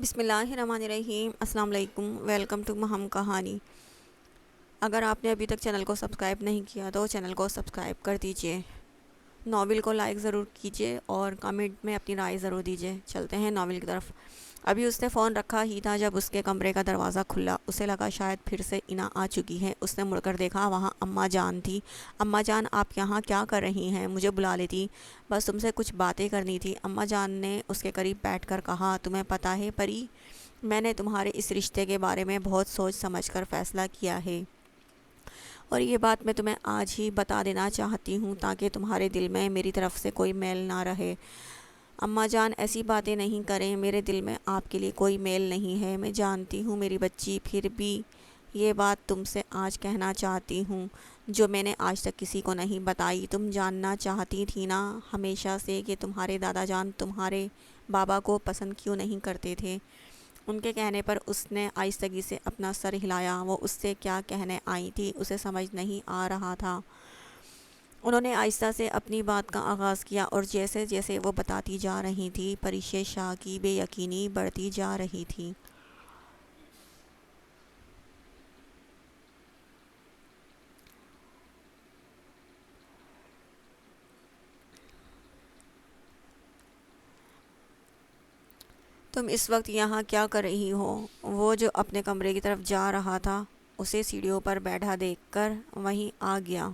بسم اللہ الرحمن الرحیم۔ السلام علیکم، ویلکم ٹو ہم کہانی۔ اگر آپ نے ابھی تک چینل کو سبسکرائب نہیں کیا تو چینل کو سبسکرائب کر دیجئے، ناول کو لائک ضرور کیجئے اور کمنٹ میں اپنی رائے ضرور دیجئے۔ چلتے ہیں ناول کی طرف۔ ابھی اس نے فون رکھا ہی تھا جب اس کے کمرے کا دروازہ کھلا۔ اسے لگا شاید پھر سے اینا آ چکی ہے۔ اس نے مڑ کر دیکھا، وہاں اماں جان تھی۔ اماں جان، آپ یہاں کیا کر رہی ہیں؟ مجھے بلا لیتی، بس تم سے کچھ باتیں کرنی تھی۔ اماں جان نے اس کے قریب بیٹھ کر کہا، تمہیں پتہ ہے پری، میں نے تمہارے اس رشتے کے بارے میں بہت سوچ سمجھ کر فیصلہ کیا ہے، اور یہ بات میں تمہیں آج ہی بتا دینا چاہتی ہوں تاکہ تمہارے دل میں میری طرف سے کوئی میل نہ رہے۔ اماں جان، ایسی باتیں نہیں کریں، میرے دل میں آپ کے لیے کوئی میل نہیں ہے۔ میں جانتی ہوں میری بچی، پھر بھی یہ بات تم سے آج کہنا چاہتی ہوں جو میں نے آج تک کسی کو نہیں بتائی۔ تم جاننا چاہتی تھی نا ہمیشہ سے کہ تمہارے دادا جان تمہارے بابا کو پسند کیوں نہیں کرتے تھے؟ ان کے کہنے پر اس نے آہستگی سے اپنا سر ہلایا۔ وہ اس سے کیا کہنے آئی تھی اسے سمجھ نہیں آ رہا تھا۔ انہوں نے آہستہ سے اپنی بات کا آغاز کیا، اور جیسے جیسے وہ بتاتی جا رہی تھی پریشے شاہ کی بے یقینی بڑھتی جا رہی تھی۔ تم اس وقت یہاں کیا کر رہی ہو؟ وہ جو اپنے کمرے کی طرف جا رہا تھا اسے سیڑھیوں پر بیٹھا دیکھ کر وہیں آ گیا۔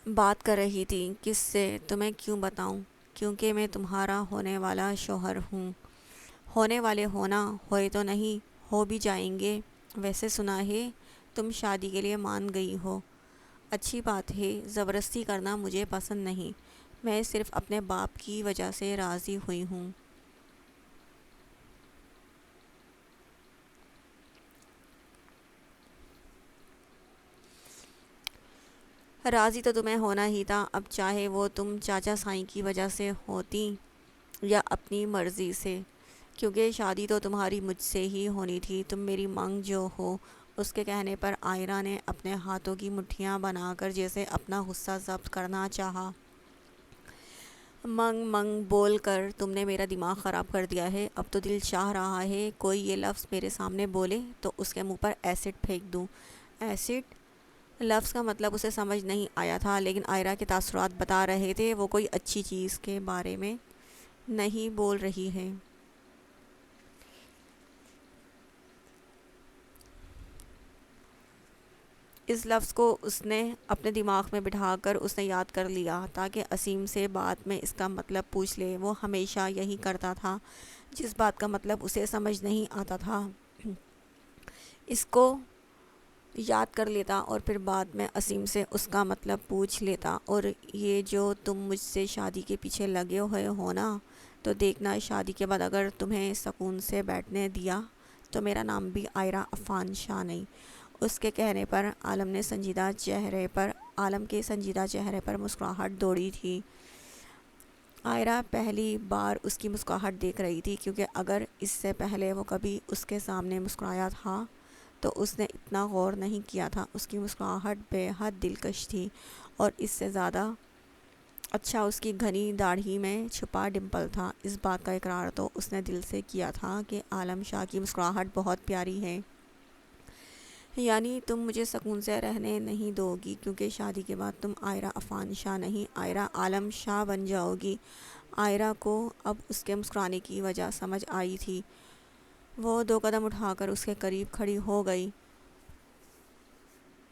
بات کر رہی تھی کس سے؟ تمہیں کیوں بتاؤں؟ کیونکہ میں تمہارا ہونے والا شوہر ہوں۔ ہونے والے ہونا، ہوئے تو نہیں، ہو بھی جائیں گے۔ ویسے سنا ہے تم شادی کے لیے مان گئی ہو۔ اچھی بات ہے، زبردستی کرنا مجھے پسند نہیں، میں صرف اپنے باپ کی وجہ سے راضی ہوئی ہوں۔ راضی تو تمہیں ہونا ہی تھا، اب چاہے وہ تم چاچا سائیں کی وجہ سے ہوتی یا اپنی مرضی سے، کیونکہ شادی تو تمہاری مجھ سے ہی ہونی تھی، تم میری مانگ جو ہو۔ اس کے کہنے پر عائرہ نے اپنے ہاتھوں کی مٹھیاں بنا کر جیسے اپنا غصہ ضبط کرنا چاہا۔ منگ منگ بول کر تم نے میرا دماغ خراب کر دیا ہے۔ اب تو دل چاہ رہا ہے کوئی یہ لفظ میرے سامنے بولے تو اس کے منہ پر ایسڈ پھینک دوں۔ ایسڈ؟ لفظ کا مطلب اسے سمجھ نہیں آیا تھا، لیکن عائرہ کے تاثرات بتا رہے تھے وہ کوئی اچھی چیز کے بارے میں نہیں بول رہی ہے۔ اس لفظ کو اس نے اپنے دماغ میں بٹھا کر اس نے یاد کر لیا تاکہ عصیم سے بعد میں اس کا مطلب پوچھ لے۔ وہ ہمیشہ یہی کرتا تھا، جس بات کا مطلب اسے سمجھ نہیں آتا تھا اس کو یاد کر لیتا اور پھر بعد میں عصیم سے اس کا مطلب پوچھ لیتا۔ اور یہ جو تم مجھ سے شادی کے پیچھے لگے ہوئے ہو نا، تو دیکھنا شادی کے بعد اگر تمہیں سکون سے بیٹھنے دیا تو میرا نام بھی عائرہ عفان شاہ نہیں۔ اس کے کہنے پر عالم کے سنجیدہ چہرے پر مسکراہٹ دوڑی تھی۔ عائرہ پہلی بار اس کی مسکراہٹ دیکھ رہی تھی، کیونکہ اگر اس سے پہلے وہ کبھی اس کے سامنے مسکرایا تھا تو اس نے اتنا غور نہیں کیا تھا۔ اس کی مسکراہٹ بے حد دلکش تھی، اور اس سے زیادہ اچھا اس کی گھنی داڑھی میں چھپا ڈمپل تھا۔ اس بات کا اقرار تو اس نے دل سے کیا تھا کہ عالم شاہ کی مسکراہٹ بہت پیاری ہے۔ یعنی تم مجھے سکون سے رہنے نہیں دو گی، کیونکہ شادی کے بعد تم عائرہ عفان شاہ نہیں، عائرہ عالم شاہ بن جاؤ گی۔ عائرہ کو اب اس کے مسکرانے کی وجہ سمجھ آئی تھی۔ وہ 2 قدم اٹھا کر اس کے قریب کھڑی ہو گئی۔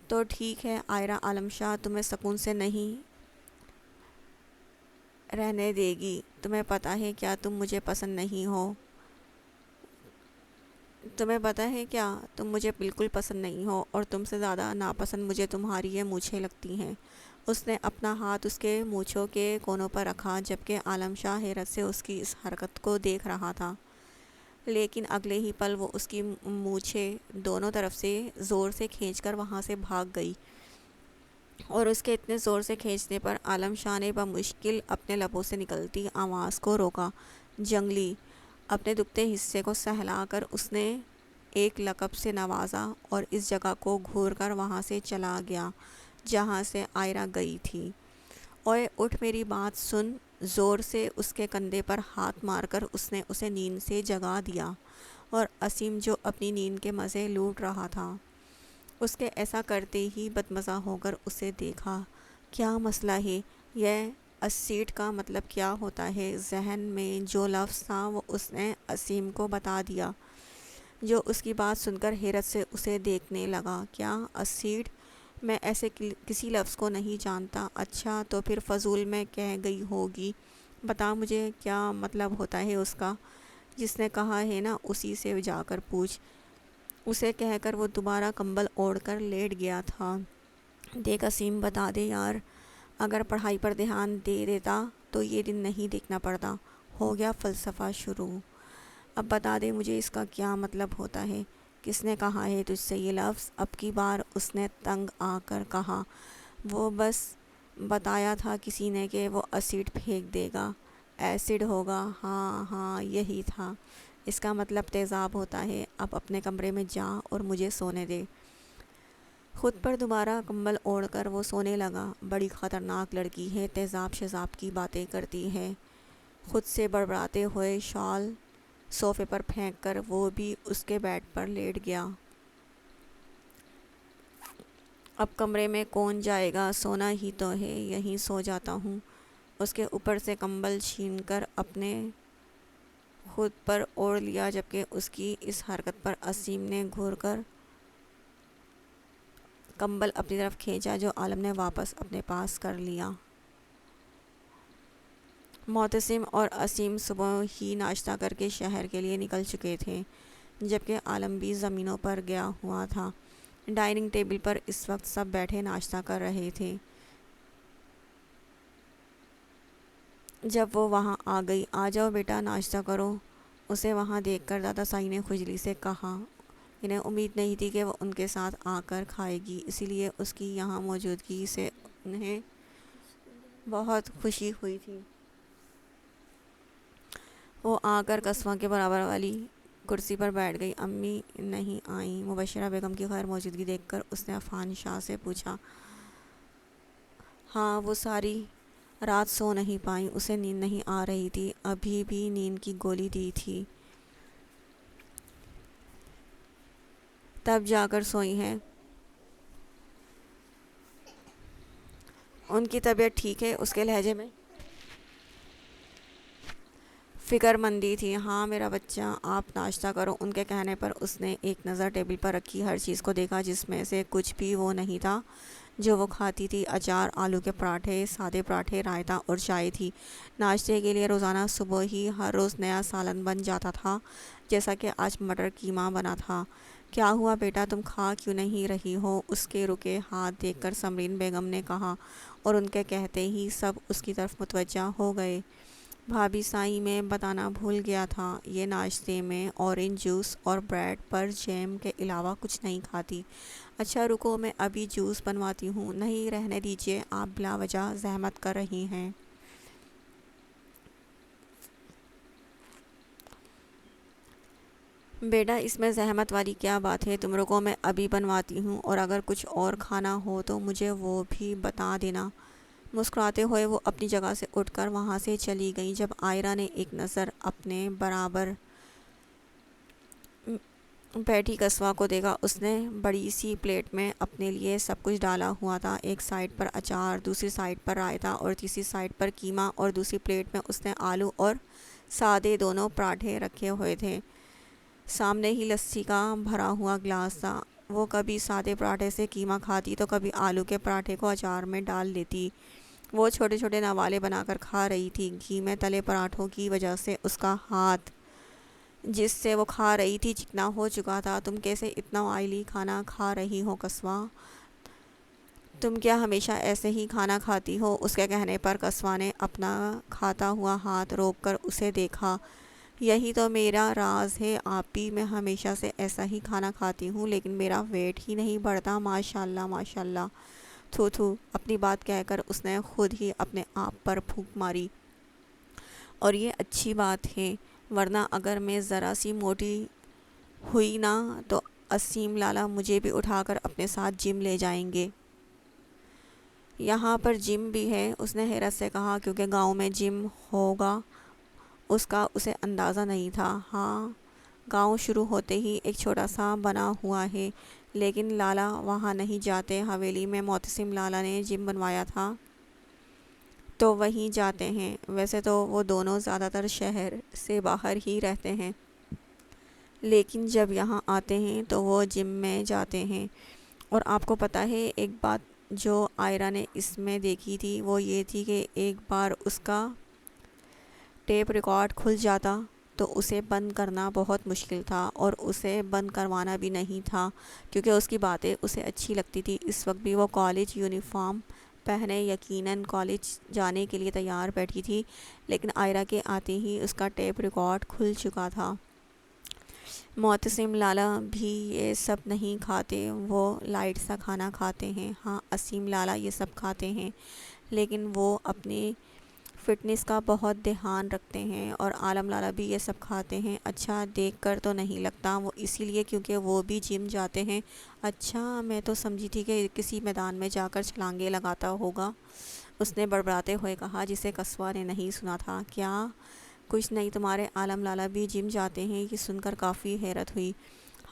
تو ٹھیک ہے عائرہ عالم شاہ تمہیں سکون سے نہیں رہنے دے گی۔ تمہیں پتہ ہے کیا تم مجھے پسند نہیں ہو؟ تمہیں پتہ ہے کیا تم مجھے بالکل پسند نہیں ہو، اور تم سے زیادہ ناپسند مجھے تمہاری یہ مونچھیں لگتی ہیں۔ اس نے اپنا ہاتھ اس کے مونچھوں کے کونوں پر رکھا، جبکہ عالم شاہ حیرت سے اس کی اس حرکت کو دیکھ رہا تھا، لیکن اگلے ہی پل وہ اس کی مونچھیں دونوں طرف سے زور سے کھینچ کر وہاں سے بھاگ گئی، اور اس کے اتنے زور سے کھینچنے پر عالم شاہ نے بمشکل اپنے لبوں سے نکلتی آواز کو روکا۔ جنگلی! اپنے دکھتے حصے کو سہلا کر اس نے ایک لقب سے نوازا اور اس جگہ کو گھور کر وہاں سے چلا گیا جہاں سے عائرہ گئی تھی، اوئے اٹھ میری بات سن، زور سے اس کے کندھے پر ہاتھ مار کر اس نے اسے نیند سے جگا دیا، اور اسیم جو اپنی نیند کے مزے لوٹ رہا تھا اس کے ایسا کرتے ہی بدمزہ ہو کر اسے دیکھا۔ کیا مسئلہ ہے؟ یہ اسیڈ کا مطلب کیا ہوتا ہے؟ ذہن میں جو لفظ تھا وہ اس نے اسیم کو بتا دیا، جو اس کی بات سن کر حیرت سے اسے دیکھنے لگا۔ کیا اسیڈ؟ میں ایسے کسی لفظ کو نہیں جانتا۔ اچھا تو پھر فضول میں کہہ گئی ہوگی، بتا مجھے کیا مطلب ہوتا ہے اس کا؟ جس نے کہا ہے نا اسی سے جا کر پوچھ، اسے کہہ کر وہ دوبارہ کمبل اوڑھ کر لیٹ گیا تھا۔ دیکھ اسیم، بتا دے یار، اگر پڑھائی پر دھیان دے دیتا تو یہ دن نہیں دیکھنا پڑتا۔ ہو گیا فلسفہ شروع؟ اب بتا دے مجھے اس کا کیا مطلب ہوتا ہے؟ کس نے کہا ہے تجھ سے یہ لفظ؟ اب کی بار اس نے تنگ آ کر کہا۔ وہ بس بتایا تھا کسی نے کہ وہ اسیڈ پھینک دے گا۔ ایسڈ ہوگا، ہاں ہاں یہی تھا، اس کا مطلب تیزاب ہوتا ہے۔ اب اپنے کمرے میں جا اور مجھے سونے دے۔ خود پر دوبارہ کمبل اوڑھ کر وہ سونے لگا۔ بڑی خطرناک لڑکی ہے، تیزاب شیزاب کی باتیں کرتی ہے۔ خود سے بڑبڑاتے ہوئے شال صوفے پر پھینک کر وہ بھی اس کے بیڈ پر لیٹ گیا۔ اب کمرے میں کون جائے گا؟ سونا ہی تو ہے، یہیں سو جاتا ہوں۔ اس کے اوپر سے کمبل چھین کر اپنے خود پر اوڑھ لیا، جبکہ اس کی اس حرکت پر اسیم نے گھور کر کمبل اپنی طرف کھینچا، جو عالم نے واپس اپنے پاس کر لیا۔ معتصم اور اسیم صبح ہی ناشتہ کر کے شہر کے لیے نکل چکے تھے، جبکہ عالم بھی زمینوں پر گیا ہوا تھا۔ ڈائننگ ٹیبل پر اس وقت سب بیٹھے ناشتہ کر رہے تھے۔ جب وہ وہاں آ گئی، آ جاؤ بیٹا ناشتہ کرو، اسے وہاں دیکھ کر دادا سائی نے خجلی سے کہا۔ انہیں امید نہیں تھی کہ وہ ان کے ساتھ آ کر کھائے گی، اسی لیے اس کی یہاں موجودگی سے انہیں بہت خوشی ہوئی تھی۔ وہ آ کر قصواں کے برابر والی کرسی پر بیٹھ گئی۔ امی نہیں آئیں؟ مبشرہ بیگم کی غیر موجودگی دیکھ کر اس نے عفان شاہ سے پوچھا۔ ہاں، وہ ساری رات سو نہیں پائیں، اسے نیند نہیں آ رہی تھی، ابھی بھی نیند کی گولی دی تھی، تب جا کر سوئی ہیں۔ ان کی طبیعت ٹھیک ہے؟ اس کے لہجے میں فکر مندی تھی۔ ہاں میرا بچہ، آپ ناشتہ کرو۔ ان کے کہنے پر اس نے ایک نظر ٹیبل پر رکھی ہر چیز کو دیکھا، جس میں سے کچھ بھی وہ نہیں تھا جو وہ کھاتی تھی۔ اچار، آلو کے پراٹھے، سادے پراٹھے، رائتا اور چائے تھی۔ ناشتے کے لیے روزانہ صبح ہی ہر روز نیا سالن بن جاتا تھا، جیسا کہ آج مٹر قیمہ بنا تھا۔ کیا ہوا بیٹا، تم کھا کیوں نہیں رہی ہو؟ اس کے رکے ہاتھ دیکھ کر سمرین بیگم نے کہا، اور ان کے کہتے ہی سب اس کی طرف متوجہ ہو گئے۔ بھابھی سائی، میں بتانا بھول گیا تھا، یہ ناشتے میں اورنج جوس اور بریڈ پر جیم کے علاوہ کچھ نہیں کھاتی۔ اچھا رکو، میں ابھی جوس بنواتی ہوں۔ نہیں، رہنے دیجیے، آپ بلا وجہ زحمت کر رہی ہیں۔ بیٹا، اس میں زحمت والی کیا بات ہے؟ تم رکو، میں ابھی بنواتی ہوں، اور اگر کچھ اور کھانا ہو تو مجھے وہ بھی بتا دینا۔ مسکراتے ہوئے وہ اپنی جگہ سے اٹھ کر وہاں سے چلی گئی۔ جب عائرہ نے ایک نظر اپنے برابر بیٹھی قصواں کو دیکھا، اس نے بڑی سی پلیٹ میں اپنے لیے سب کچھ ڈالا ہوا تھا۔ ایک سائڈ پر اچار، دوسری سائڈ پر رائتا اور تیسری سائڈ پر قیمہ، اور دوسری پلیٹ میں اس نے آلو اور سادے دونوں پراٹھے رکھے ہوئے تھے۔ سامنے ہی لسی کا بھرا ہوا گلاس تھا۔ وہ کبھی سادے پراٹھے سے قیمہ کھاتی تو کبھی آلو کے پراٹھے کو اچار میں ڈال لیتی۔ وہ چھوٹے چھوٹے نوالے بنا کر کھا رہی تھی۔ گھی میں تلے پراٹھوں کی وجہ سے اس کا ہاتھ جس سے وہ کھا رہی تھی چکنا ہو چکا تھا۔ تم کیسے اتنا آئلی کھانا کھا رہی ہو قصواں؟ تم کیا ہمیشہ ایسے ہی کھانا کھاتی ہو؟ اس کے کہنے پر قصواں نے اپنا کھاتا ہوا ہاتھ روک کر اسے دیکھا۔ یہی تو میرا راز ہے آپی، میں ہمیشہ سے ایسا ہی کھانا کھاتی ہوں، لیکن میرا ویٹ ہی نہیں بڑھتا۔ ماشاءاللہ ماشاءاللہ۔ تھو تھو، اپنی بات کہہ کر اس نے خود ہی اپنے آپ پر پھونک ماری۔ اور یہ اچھی بات ہے، ورنہ اگر میں ذرا سی موٹی ہوئی نا تو اسیم لالا مجھے بھی اٹھا کر اپنے ساتھ جم لے جائیں گے۔ یہاں پر جم بھی ہے؟ اس نے حیرت سے کہا، کیونکہ گاؤں میں جم ہوگا اس کا اسے اندازہ نہیں تھا۔ ہاں، گاؤں شروع ہوتے ہی ایک چھوٹا سا بنا ہوا ہے، لیکن لالا وہاں نہیں جاتے۔ حویلی میں معتصم لالا نے جم بنوایا تھا تو وہیں جاتے ہیں۔ ویسے تو وہ دونوں زیادہ تر شہر سے باہر ہی رہتے ہیں، لیکن جب یہاں آتے ہیں تو وہ جم میں جاتے ہیں۔ اور آپ کو پتہ ہے ایک بات جو آئرہ نے اس میں دیکھی تھی، وہ یہ تھی کہ ایک بار اس کا ٹیپ ریکارڈ کھل جاتا تو اسے بند کرنا بہت مشکل تھا، اور اسے بند کروانا بھی نہیں تھا، کیونکہ اس کی باتیں اسے اچھی لگتی تھی۔ اس وقت بھی وہ کالج یونیفارم پہنے یقیناً کالج جانے کے لیے تیار بیٹھی تھی، لیکن آئرہ کے آتے ہی اس کا ٹیپ ریکارڈ کھل چکا تھا۔ معتصم لالا بھی یہ سب نہیں کھاتے، وہ لائٹ سا کھانا کھاتے ہیں۔ ہاں، اسیم لالا یہ سب کھاتے ہیں، لیکن وہ اپنی فٹنس کا بہت دھیان رکھتے ہیں، اور عالم لالا بھی یہ سب کھاتے ہیں۔ اچھا، دیکھ کر تو نہیں لگتا وہ اسی لیے کیونکہ وہ بھی جم جاتے ہیں۔ اچھا، میں تو سمجھی تھی کہ کسی میدان میں جا کر چھلانگیں لگاتا ہوگا، اس نے بڑبڑاتے ہوئے کہا، جسے قصوہ نے نہیں سنا تھا۔ کیا؟ کچھ نہیں، تمہارے عالم لالا بھی جم جاتے ہیں؟ یہ سن کر کافی حیرت ہوئی۔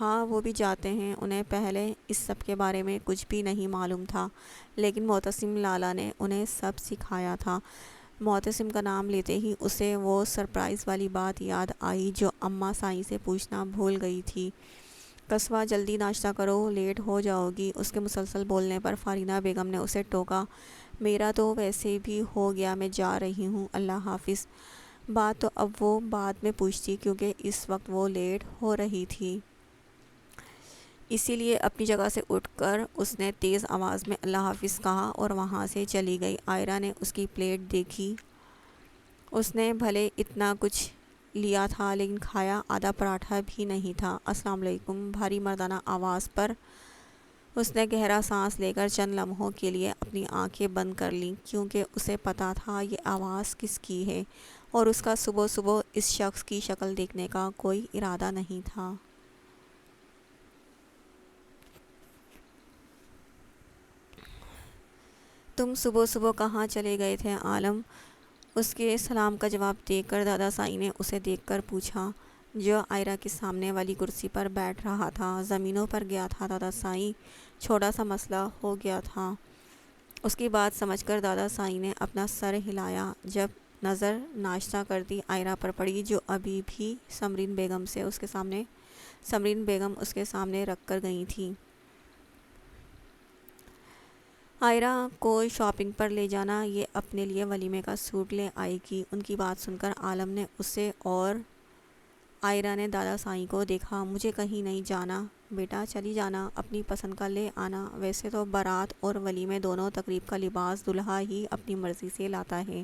ہاں، وہ بھی جاتے ہیں، انہیں پہلے اس سب کے بارے میں کچھ بھی نہیں معلوم تھا، لیکن معتصم لالا نے انہیں سب سکھایا تھا۔ معتصم کا نام لیتے ہی اسے وہ سرپرائز والی بات یاد آئی جو اماں سائیں سے پوچھنا بھول گئی تھی۔ قصوہ، جلدی ناشتہ کرو، لیٹ ہو جاؤ گی۔ اس کے مسلسل بولنے پر فارینہ بیگم نے اسے ٹوکا۔ میرا تو ویسے بھی ہو گیا، میں جا رہی ہوں، اللہ حافظ۔ بات تو اب وہ بعد میں پوچھتی، کیونکہ اس وقت وہ لیٹ ہو رہی تھی، اسی لیے اپنی جگہ سے اٹھ کر اس نے تیز آواز میں اللہ حافظ کہا اور وہاں سے چلی گئی۔ آئرہ نے اس کی پلیٹ دیکھی، اس نے بھلے اتنا کچھ لیا تھا لیکن کھایا آدھا پراٹھا بھی نہیں تھا۔ السلام علیکم، بھاری مردانہ آواز پر اس نے گہرا سانس لے کر چند لمحوں کے لیے اپنی آنکھیں بند کر لیں، کیونکہ اسے پتہ تھا یہ آواز کس کی ہے، اور اس کا صبح صبح اس شخص کی شکل دیکھنے کا کوئی ارادہ نہیں تھا۔ تم صبح صبح کہاں چلے گئے تھے عالم؟ اس کے سلام کا جواب دے کر دادا سائی نے اسے دیکھ کر پوچھا، جو آئرہ کے سامنے والی کرسی پر بیٹھ رہا تھا۔ زمینوں پر گیا تھا دادا سائی، چھوٹا سا مسئلہ ہو گیا تھا۔ اس کی بات سمجھ کر دادا سائی نے اپنا سر ہلایا۔ جب نظر ناشتہ کرتی آئرہ پر پڑی، جو ابھی بھی سمرین بیگم اس کے سامنے رکھ کر گئی تھی۔ آئرہ کو شاپنگ پر لے جانا، یہ اپنے لیے ولیمے کا سوٹ لے آئے گی۔ ان کی بات سن کر عالم نے اسے اور آئرہ نے دادا سائی کو دیکھا۔ مجھے کہیں نہیں جانا بیٹا، چلی جانا، اپنی پسند کا لے آنا۔ ویسے تو بارات اور ولیمے دونوں تقریب کا لباس دلہا ہی اپنی مرضی سے لاتا ہے،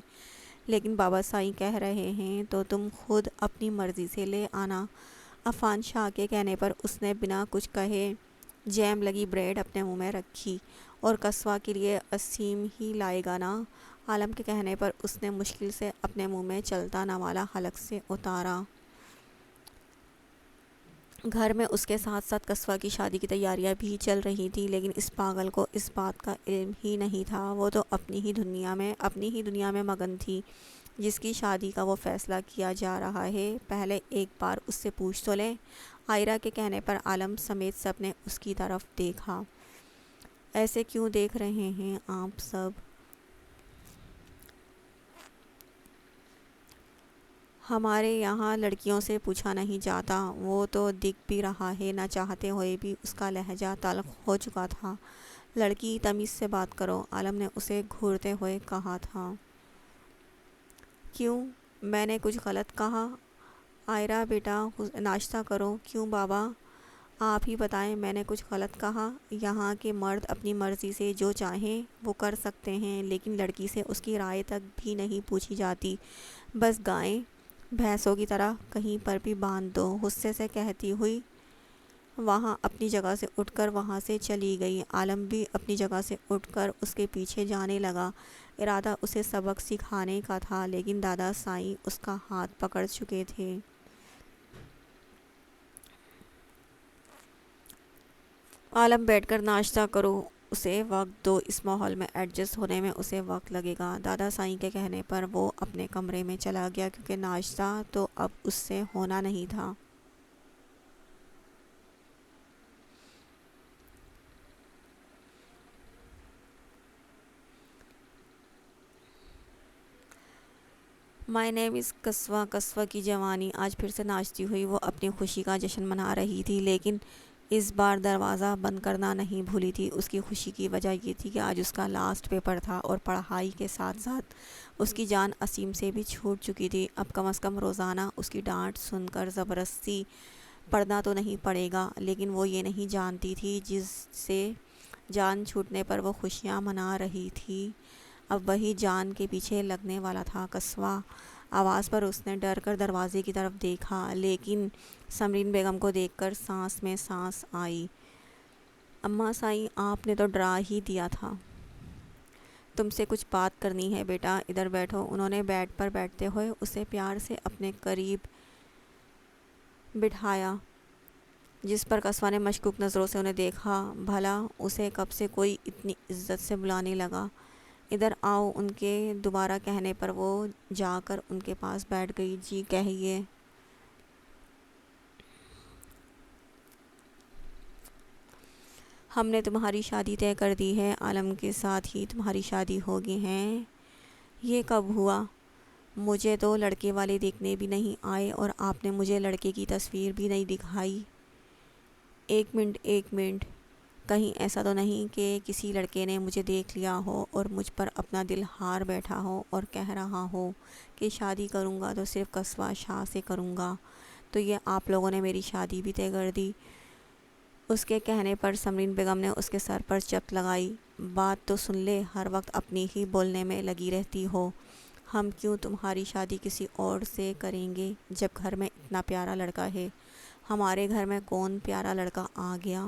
لیکن بابا سائی کہہ رہے ہیں تو تم خود اپنی مرضی سے لے آنا۔ عفان شاہ کے کہنے پر اس نے بنا کچھ کہے جیم لگی بریڈ اپنے منہ میں رکھی، اور قصوہ کے لیے اسیم ہی لائے گا نا؟ عالم کے کہنے پر اس نے مشکل سے اپنے منہ میں چلتا نوالا حلق سے اتارا۔ گھر میں اس کے ساتھ ساتھ قصوہ کی شادی کی تیاریاں بھی چل رہی تھیں، لیکن اس پاگل کو اس بات کا علم ہی نہیں تھا۔ وہ تو اپنی ہی دنیا میں مگن تھی، جس کی شادی کا وہ فیصلہ کیا جا رہا ہے۔ پہلے ایک بار اس سے پوچھ تو لیں۔ آئرہ کے کہنے پر عالم سمیت سب نے اس کی طرف دیکھا۔ ایسے کیوں دیکھ رہے ہیں آپ سب؟ ہمارے یہاں لڑکیوں سے پوچھا نہیں جاتا۔ وہ تو دکھ بھی رہا ہے، نہ چاہتے ہوئے بھی اس کا لہجہ تلخ ہو چکا تھا۔ لڑکی، تمیز سے بات کرو، عالم نے اسے گھورتے ہوئے کہا تھا۔ کیوں؟ میں نے کچھ غلط کہا؟ آئرہ بیٹا، ناشتہ کرو۔ کیوں بابا؟ آپ ہی بتائیں، میں نے کچھ غلط کہا؟ یہاں کے مرد اپنی مرضی سے جو چاہیں وہ کر سکتے ہیں، لیکن لڑکی سے اس کی رائے تک بھی نہیں پوچھی جاتی، بس گائیں بھینسوں کی طرح کہیں پر بھی باندھ دو۔ غصے سے کہتی ہوئی وہاں اپنی جگہ سے اٹھ کر وہاں سے چلی گئی۔ عالم بھی اپنی جگہ سے اٹھ کر اس کے پیچھے جانے لگا۔ ارادہ اسے سبق سکھانے کا تھا، لیکن دادا سائی اس کا ہاتھ پکڑ چکے تھے۔ عالم، بیٹھ کر ناشتہ کرو، اسے وقت دو، اس ماحول میں ایڈجسٹ ہونے میں اسے وقت لگے گا۔ دادا سائیں کے کہنے پر وہ اپنے کمرے میں چلا گیا کیونکہ ناشتہ تو اب اس سے ہونا نہیں تھا۔ مائی نیم از قصوہ۔ قصوہ کی جوانی آج پھر سے ناچتی ہوئی وہ اپنی خوشی کا جشن منا رہی تھی، لیکن اس بار دروازہ بند کرنا نہیں بھولی تھی۔ اس کی خوشی کی وجہ یہ تھی کہ آج اس کا لاسٹ پیپر تھا اور پڑھائی کے ساتھ ساتھ اس کی جان اسیم سے بھی چھوٹ چکی تھی۔ اب کم از کم روزانہ اس کی ڈانٹ سن کر زبردستی پڑھنا تو نہیں پڑے گا، لیکن وہ یہ نہیں جانتی تھی جس سے جان چھوٹنے پر وہ خوشیاں منا رہی تھی، اب وہی جان کے پیچھے لگنے والا تھا۔ قصوہ آواز پر اس نے ڈر کر دروازے کی طرف دیکھا، لیکن سمرین بیگم کو دیکھ کر سانس میں سانس آئی۔ اماں سائیں، آپ نے تو ڈرا ہی دیا تھا۔ تم سے کچھ بات کرنی ہے بیٹا، ادھر بیٹھو۔ انہوں نے بیڈ پر بیٹھتے ہوئے اسے پیار سے اپنے قریب بٹھایا، جس پر قصوہ نے مشکوک نظروں سے انہیں دیکھا۔ بھلا اسے کب سے کوئی اتنی عزت سے بلانے لگا؟ ادھر آؤ۔ ان کے دوبارہ کہنے پر وہ جا کر ان کے پاس بیٹھ گئی۔ جی کہیے۔ ہم نے تمہاری شادی طے کر دی ہے، عالم کے ساتھ ہی تمہاری شادی ہوگی۔ ہیں؟ یہ کب ہوا؟ مجھے تو لڑکے والے دیکھنے بھی نہیں آئے اور آپ نے مجھے لڑکے کی تصویر بھی نہیں دکھائی۔ ایک منٹ، کہیں ایسا تو نہیں کہ کسی لڑکے نے مجھے دیکھ لیا ہو اور مجھ پر اپنا دل ہار بیٹھا ہو اور کہہ رہا ہو کہ شادی کروں گا تو صرف قصوہ شاہ سے کروں گا، تو یہ آپ لوگوں نے میری شادی بھی طے کر دی؟ اس کے کہنے پر سمرین بیگم نے اس کے سر پر چپت لگائی۔ بات تو سن لے، ہر وقت اپنی ہی بولنے میں لگی رہتی ہو۔ ہم کیوں تمہاری شادی کسی اور سے کریں گے جب گھر میں اتنا پیارا لڑکا ہے؟ ہمارے گھر میں کون پیارا لڑکا آ گیا؟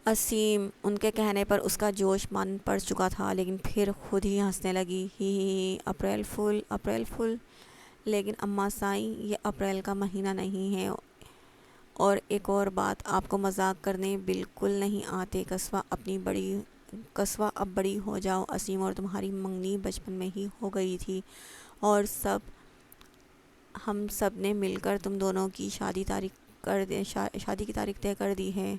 اسیم۔ ان کے کہنے پر اس کا جوش مان پڑ چکا تھا، لیکن پھر خود ہی ہنسنے لگی۔ ہی اپریل فول، اپریل فول۔ لیکن اماں سائیں، یہ اپریل کا مہینہ نہیں ہے، اور ایک اور بات، آپ کو مذاق کرنے بالکل نہیں آتے۔ قصوہ اب بڑی ہو جاؤ۔ اسیم اور تمہاری منگنی بچپن میں ہی ہو گئی تھی اور ہم سب نے مل کر تم دونوں کی شادی کی تاریخ طے کر دی ہے۔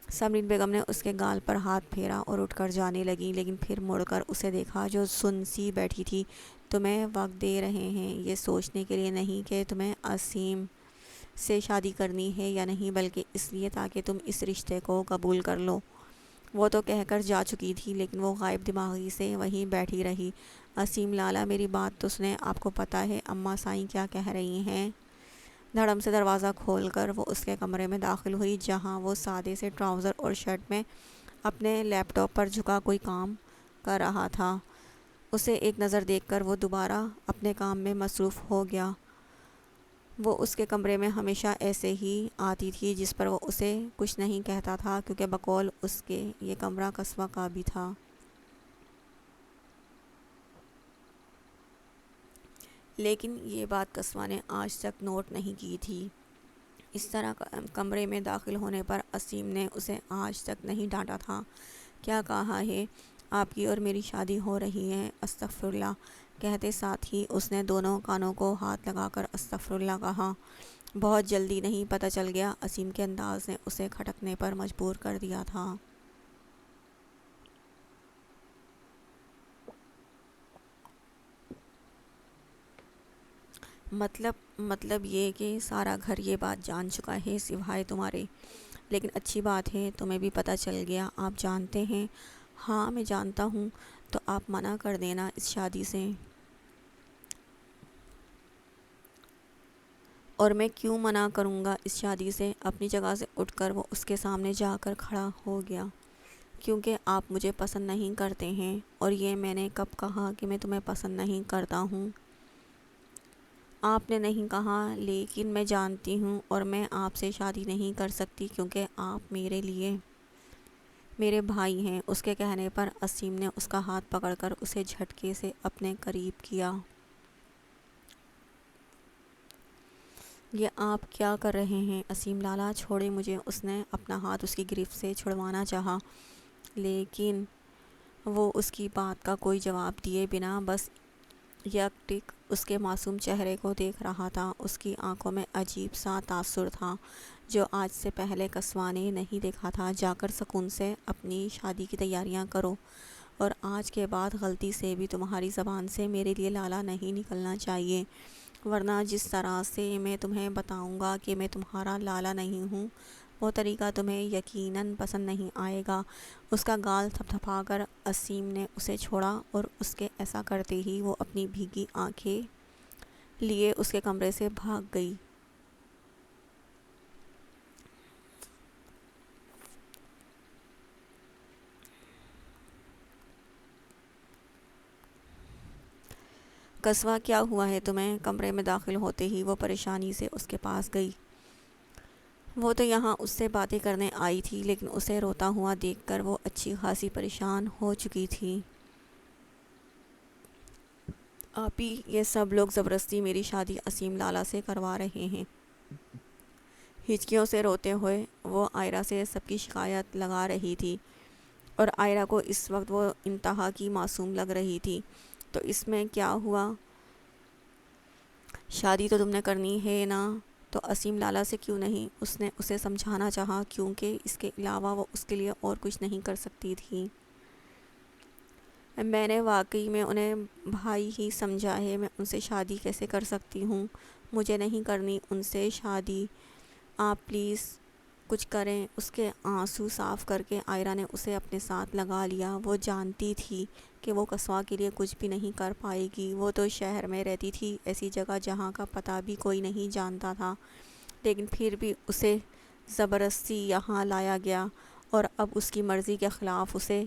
سمرین بیگم نے اس کے گال پر ہاتھ پھیرا اور اٹھ کر جانے لگی، لیکن پھر مڑ کر اسے دیکھا جو سن سی بیٹھی تھی۔ تمہیں وقت دے رہے ہیں یہ سوچنے کے لیے نہیں کہ تمہیں اسیم سے شادی کرنی ہے یا نہیں، بلکہ اس لیے تاکہ تم اس رشتے کو قبول کر لو۔ وہ تو کہہ کر جا چکی تھی، لیکن وہ غائب دماغی سے وہیں بیٹھی رہی۔ اسیم لالا، میری بات تو سنیں، آپ کو پتہ ہے اماں سائیں کیا کہہ رہی ہیں؟ دھڑم سے دروازہ کھول کر وہ اس کے کمرے میں داخل ہوئی، جہاں وہ سادے سے ٹراؤزر اور شرٹ میں اپنے لیپ ٹاپ پر جھکا کوئی کام کر رہا تھا۔ اسے ایک نظر دیکھ کر وہ دوبارہ اپنے کام میں مصروف ہو گیا۔ وہ اس کے کمرے میں ہمیشہ ایسے ہی آتی تھی، جس پر وہ اسے کچھ نہیں کہتا تھا، کیونکہ بقول اس کے یہ کمرہ قصوہ کا بھی تھا۔ لیکن یہ بات قصوہ نے آج تک نوٹ نہیں کی تھی۔ اس طرح کمرے میں داخل ہونے پر اسیم نے اسے آج تک نہیں ڈانٹا تھا۔ کیا کہا ہے؟ آپ کی اور میری شادی ہو رہی ہے۔ استغفراللہ کہتے ساتھ ہی اس نے دونوں کانوں کو ہاتھ لگا کر استغفراللہ کہا۔ بہت جلدی نہیں پتہ چل گیا؟ اسیم کے انداز نے اسے کھٹکنے پر مجبور کر دیا تھا۔ مطلب یہ کہ سارا گھر یہ بات جان چکا ہے سوائے تمہارے، لیکن اچھی بات ہے تمہیں بھی پتہ چل گیا۔ آپ جانتے ہیں؟ ہاں میں جانتا ہوں۔ تو آپ منع کر دینا اس شادی سے۔ اور میں کیوں منع کروں گا اس شادی سے؟ اپنی جگہ سے اٹھ کر وہ اس کے سامنے جا کر کھڑا ہو گیا۔ کیونکہ آپ مجھے پسند نہیں کرتے ہیں۔ اور یہ میں نے کب کہا کہ میں تمہیں پسند نہیں کرتا ہوں؟ آپ نے نہیں کہا، لیکن میں جانتی ہوں، اور میں آپ سے شادی نہیں کر سکتی کیونکہ آپ میرے لیے میرے بھائی ہیں۔ اس کے کہنے پر اسیم نے اس کا ہاتھ پکڑ کر اسے جھٹکے سے اپنے قریب کیا۔ یہ آپ کیا کر رہے ہیں اسیم لالا، چھوڑے مجھے۔ اس نے اپنا ہاتھ اس کی گرفت سے چھڑوانا چاہا، لیکن وہ اس کی بات کا کوئی جواب دیے بنا بس یک ٹک اس کے معصوم چہرے کو دیکھ رہا تھا۔ اس کی آنکھوں میں عجیب سا تاثر تھا جو آج سے پہلے قصویٰ نے نہیں دیکھا تھا۔ جا کر سکون سے اپنی شادی کی تیاریاں کرو، اور آج کے بعد غلطی سے بھی تمہاری زبان سے میرے لیے لالا نہیں نکلنا چاہیے، ورنہ جس طرح سے میں تمہیں بتاؤں گا کہ میں تمہارا لالا نہیں ہوں، وہ طریقہ تمہیں یقیناً پسند نہیں آئے گا۔ اس کا گال تھپتھپا کر اسیم نے اسے چھوڑا، اور اس کے ایسا کرتے ہی وہ اپنی بھیگی آنکھیں لیے اس کے کمرے سے بھاگ گئی۔ قصویٰ، کیا ہوا ہے تمہیں؟ کمرے میں داخل ہوتے ہی وہ پریشانی سے اس کے پاس گئی۔ وہ تو یہاں اس سے باتیں کرنے آئی تھی، لیکن اسے روتا ہوا دیکھ کر وہ اچھی خاصی پریشان ہو چکی تھی۔ آپی، یہ سب لوگ زبردستی میری شادی اسیم لالا سے کروا رہے ہیں۔ ہچکیوں سے روتے ہوئے وہ آئرہ سے سب کی شکایت لگا رہی تھی، اور آئرہ کو اس وقت وہ انتہا کی معصوم لگ رہی تھی۔ تو اس میں کیا ہوا؟ شادی تو تم نے کرنی ہے نا، تو اسیم لالا سے کیوں نہیں؟ اس نے اسے سمجھانا چاہا، کیونکہ اس کے علاوہ وہ اس کے لیے اور کچھ نہیں کر سکتی تھی۔ میں نے واقعی میں انہیں بھائی ہی سمجھا ہے، میں ان سے شادی کیسے کر سکتی ہوں؟ مجھے نہیں کرنی ان سے شادی، آپ پلیز کچھ کریں۔ اس کے آنسو صاف کر کے آئرہ نے اسے اپنے ساتھ لگا لیا۔ وہ جانتی تھی کہ وہ قصویٰ کے لیے کچھ بھی نہیں کر پائے گی۔ وہ تو شہر میں رہتی تھی، ایسی جگہ جہاں کا پتہ بھی کوئی نہیں جانتا تھا، لیکن پھر بھی اسے زبردستی یہاں لایا گیا، اور اب اس کی مرضی کے خلاف اسے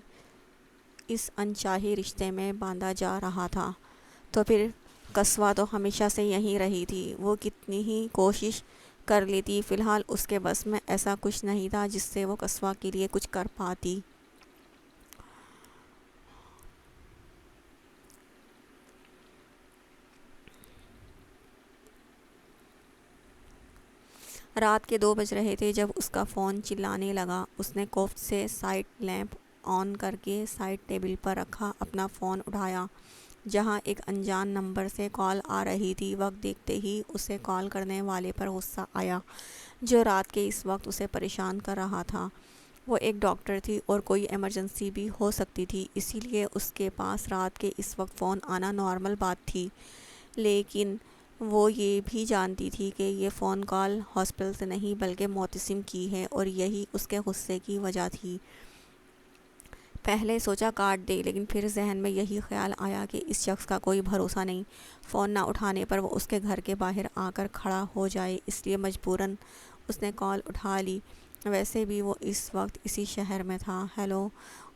اس انچاہے رشتے میں باندھا جا رہا تھا۔ تو پھر قصویٰ تو ہمیشہ سے یہیں رہی تھی، وہ کتنی ہی کوشش کر لیتی، فی الحال اس کے بس میں ایسا کچھ نہیں تھا جس سے وہ قصویٰ کے لیے کچھ کر پاتی۔ رات کے 2 بج رہے تھے جب اس کا فون چلانے لگا۔ اس نے کوفت سے سائڈ لیمپ آن کر کے سائڈ ٹیبل پر رکھا، اپنا فون اٹھایا جہاں ایک انجان نمبر سے کال آ رہی تھی۔ وقت دیکھتے ہی اسے کال کرنے والے پر غصہ آیا، جو رات کے اس وقت اسے پریشان کر رہا تھا۔ وہ ایک ڈاکٹر تھی اور کوئی ایمرجنسی بھی ہو سکتی تھی، اسی لیے اس کے پاس رات کے اس وقت فون آنا نارمل بات تھی، لیکن وہ یہ بھی جانتی تھی کہ یہ فون کال ہاسپٹل سے نہیں بلکہ معتصم کی ہے، اور یہی اس کے غصے کی وجہ تھی۔ پہلے سوچا کاٹ دے، لیکن پھر ذہن میں یہی خیال آیا کہ اس شخص کا کوئی بھروسہ نہیں، فون نہ اٹھانے پر وہ اس کے گھر کے باہر آ کر کھڑا ہو جائے، اس لیے مجبوراً اس نے کال اٹھا لی۔ ویسے بھی وہ اس وقت اسی شہر میں تھا۔ ہیلو،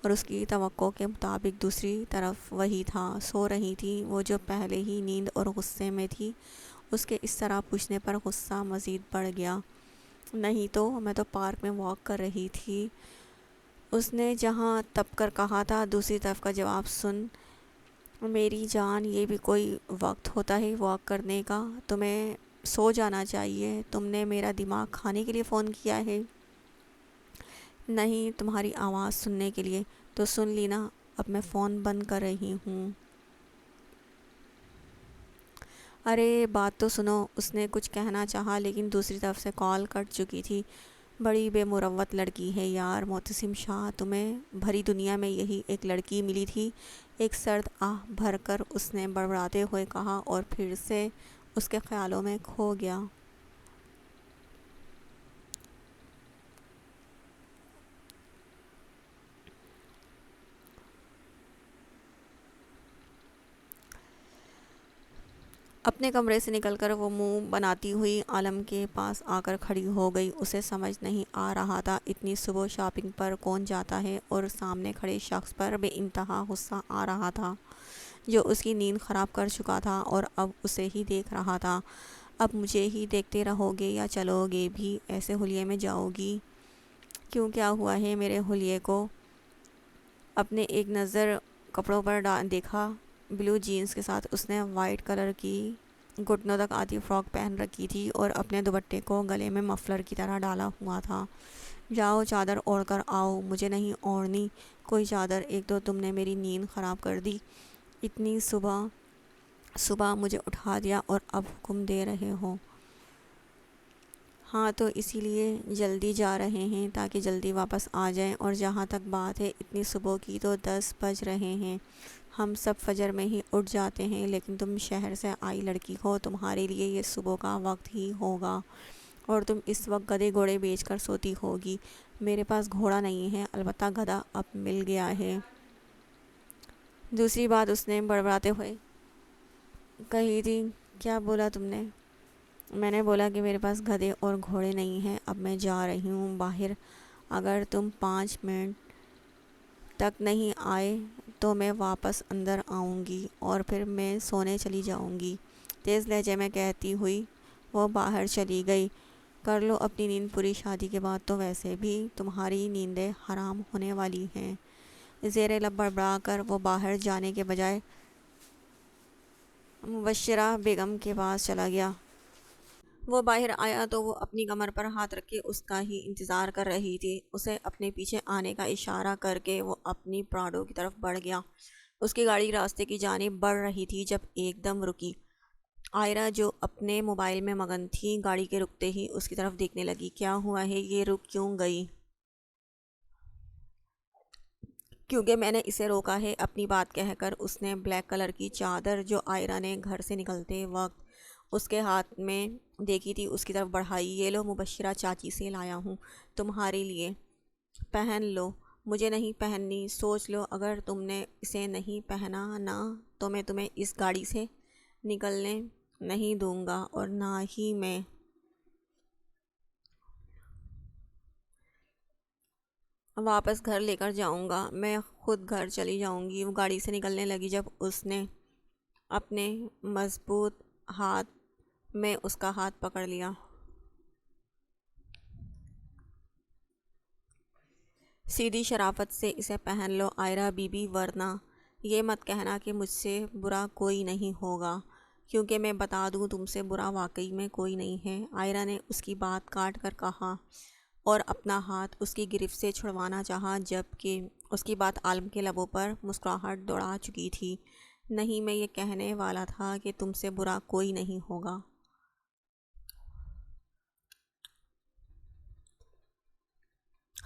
اور اس کی توقع کے مطابق دوسری طرف وہی تھا، سو رہی تھی وہ جو پہلے ہی نیند اور غصے میں تھی۔ اس کے اس طرح پوچھنے پر غصہ مزید بڑھ گیا۔ نہیں تو میں تو پارک میں واک کر رہی تھی، اس نے جہاں تپ کر کہا تھا۔ دوسری طرف کا جواب سن میری جان، یہ بھی کوئی وقت ہوتا ہے واک کرنے کا؟ تمہیں سو جانا چاہیے۔ تم نے میرا دماغ کھانے کے لیے فون کیا ہے؟ نہیں، تمہاری آواز سننے کے لیے۔ تو سن لی نا، اب میں فون بند کر رہی ہوں۔ ارے بات تو سنو، اس نے کچھ کہنا چاہا لیکن دوسری طرف سے کال کٹ چکی تھی۔ بڑی بے مروت لڑکی ہے یار معتصم شاہ، تمہیں بھری دنیا میں یہی ایک لڑکی ملی تھی؟ ایک سرد آہ بھر کر اس نے بڑبڑاتے ہوئے کہا، اور پھر سے اس کے خیالوں میں کھو گیا۔ اپنے کمرے سے نکل کر وہ منہ بناتی ہوئی عالم کے پاس آ کر کھڑی ہو گئی۔ اسے سمجھ نہیں آ رہا تھا اتنی صبح شاپنگ پر کون جاتا ہے، اور سامنے کھڑے شخص پر بے انتہا غصہ آ رہا تھا جو اس کی نیند خراب کر چکا تھا، اور اب اسے ہی دیکھ رہا تھا۔ اب مجھے ہی دیکھتے رہو گے یا چلو گے بھی؟ ایسے حلیے میں جاؤ گی کیوں؟ کیا ہوا ہے میرے حلیے کو؟ اپنے ایک نظر کپڑوں پر دیکھا، بلو جینز کے ساتھ اس نے وائٹ کلر کی گھٹنوں تک آتی فراک پہن رکھی تھی اور اپنے دوپٹے کو گلے میں مفلر کی طرح ڈالا ہوا تھا۔ جاؤ چادر اوڑھ کر آؤ۔ مجھے نہیں اوڑھنی کوئی چادر، ایک تو تم نے میری نیند خراب کر دی، اتنی صبح صبح مجھے اٹھا دیا اور اب حکم دے رہے ہو۔ ہاں تو اسی لیے جلدی جا رہے ہیں تاکہ جلدی واپس آ جائیں، اور جہاں تک بات ہے اتنی صبح کی تو 10 بج رہے ہیں۔ ہم سب فجر میں ہی اٹھ جاتے ہیں، لیکن تم شہر سے آئی لڑکی ہو، تمہارے لیے یہ صبح کا وقت ہی ہوگا، اور تم اس وقت گدھے گھوڑے بیچ کر سوتی ہوگی۔ میرے پاس گھوڑا نہیں ہے، البتہ گدھا اب مل گیا ہے۔ دوسری بات اس نے بڑبڑاتے ہوئے کہی تھی۔ کیا بولا تم نے؟ میں نے بولا کہ میرے پاس گدھے اور گھوڑے نہیں ہیں، اب میں جا رہی ہوں باہر، اگر تم 5 منٹ تک نہیں آئے تو میں واپس اندر آؤں گی اور پھر میں سونے چلی جاؤں گی، تیز لہجے میں کہتی ہوئی وہ باہر چلی گئی۔ کر لو اپنی نیند پوری، شادی کے بعد تو ویسے بھی تمہاری نیندیں حرام ہونے والی ہیں۔ زیر لب بڑبڑا کر وہ باہر جانے کے بجائے مبشرہ بیگم کے پاس چلا گیا۔ وہ باہر آیا تو وہ اپنی کمر پر ہاتھ رکھ کے اس کا ہی انتظار کر رہی تھی۔ اسے اپنے پیچھے آنے کا اشارہ کر کے وہ اپنی پراڈو کی طرف بڑھ گیا۔ اس کی گاڑی راستے کی جانب بڑھ رہی تھی جب ایک دم رکی۔ عائرہ جو اپنے موبائل میں مگن تھی گاڑی کے رکتے ہی اس کی طرف دیکھنے لگی۔ کیا ہوا ہے، یہ رک کیوں گئی؟ کیونکہ میں نے اسے روکا ہے، اپنی بات کہہ کر اس نے بلیک کلر کی چادر جو عائرہ نے گھر سے نکلتے وقت اس کے ہاتھ میں دیکھی تھی اس کی طرف بڑھائی۔ یہ لو، مبشرہ چاچی سے لایا ہوں تمہارے لیے، پہن لو۔ مجھے نہیں پہننی، سوچ لو، اگر تم نے اسے نہیں پہنا نا تو میں تمہیں اس گاڑی سے نکلنے نہیں دوں گا، اور نہ ہی میں واپس گھر لے کر جاؤں گا، میں خود گھر چلی جاؤں گی۔ وہ گاڑی سے نکلنے لگی جب اس نے اپنے مضبوط ہاتھ میں اس کا ہاتھ پکڑ لیا۔ سیدھی شرافت سے اسے پہن لو عائرہ بی بی، ورنہ یہ مت کہنا کہ مجھ سے برا کوئی نہیں ہوگا، کیونکہ میں بتا دوں تم سے برا واقعی میں کوئی نہیں ہے۔ عائرہ نے اس کی بات کاٹ کر کہا اور اپنا ہاتھ اس کی گرفت سے چھڑوانا چاہا، جبکہ اس کی بات عالم کے لبوں پر مسکراہٹ دوڑا چکی تھی۔ نہیں، میں یہ کہنے والا تھا کہ تم سے برا کوئی نہیں ہوگا۔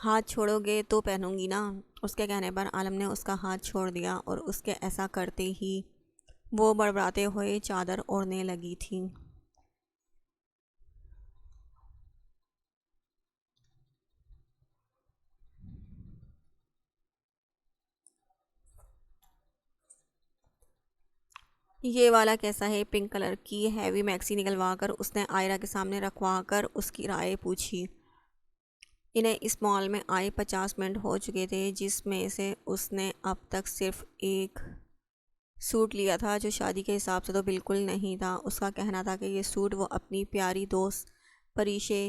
ہاتھ چھوڑو گے تو پہنوں گی نا۔ اس کے کہنے پر عالم نے اس کا ہاتھ چھوڑ دیا اور اس کے ایسا کرتے ہی وہ بڑبڑاتے ہوئے چادر اوڑھنے لگی تھی۔ یہ والا کیسا ہے؟ پنک کلر کی ہیوی میکسی نکلوا کر اس نے عائرہ کے سامنے رکھوا کر اس کی رائے پوچھی۔ انہیں اس مال میں آئے 50 منٹ ہو چکے تھے، جس میں سے اس نے اب تک صرف ایک سوٹ لیا تھا جو شادی کے حساب سے تو بالکل نہیں تھا۔ اس کا کہنا تھا کہ یہ سوٹ وہ اپنی پیاری دوست پریشے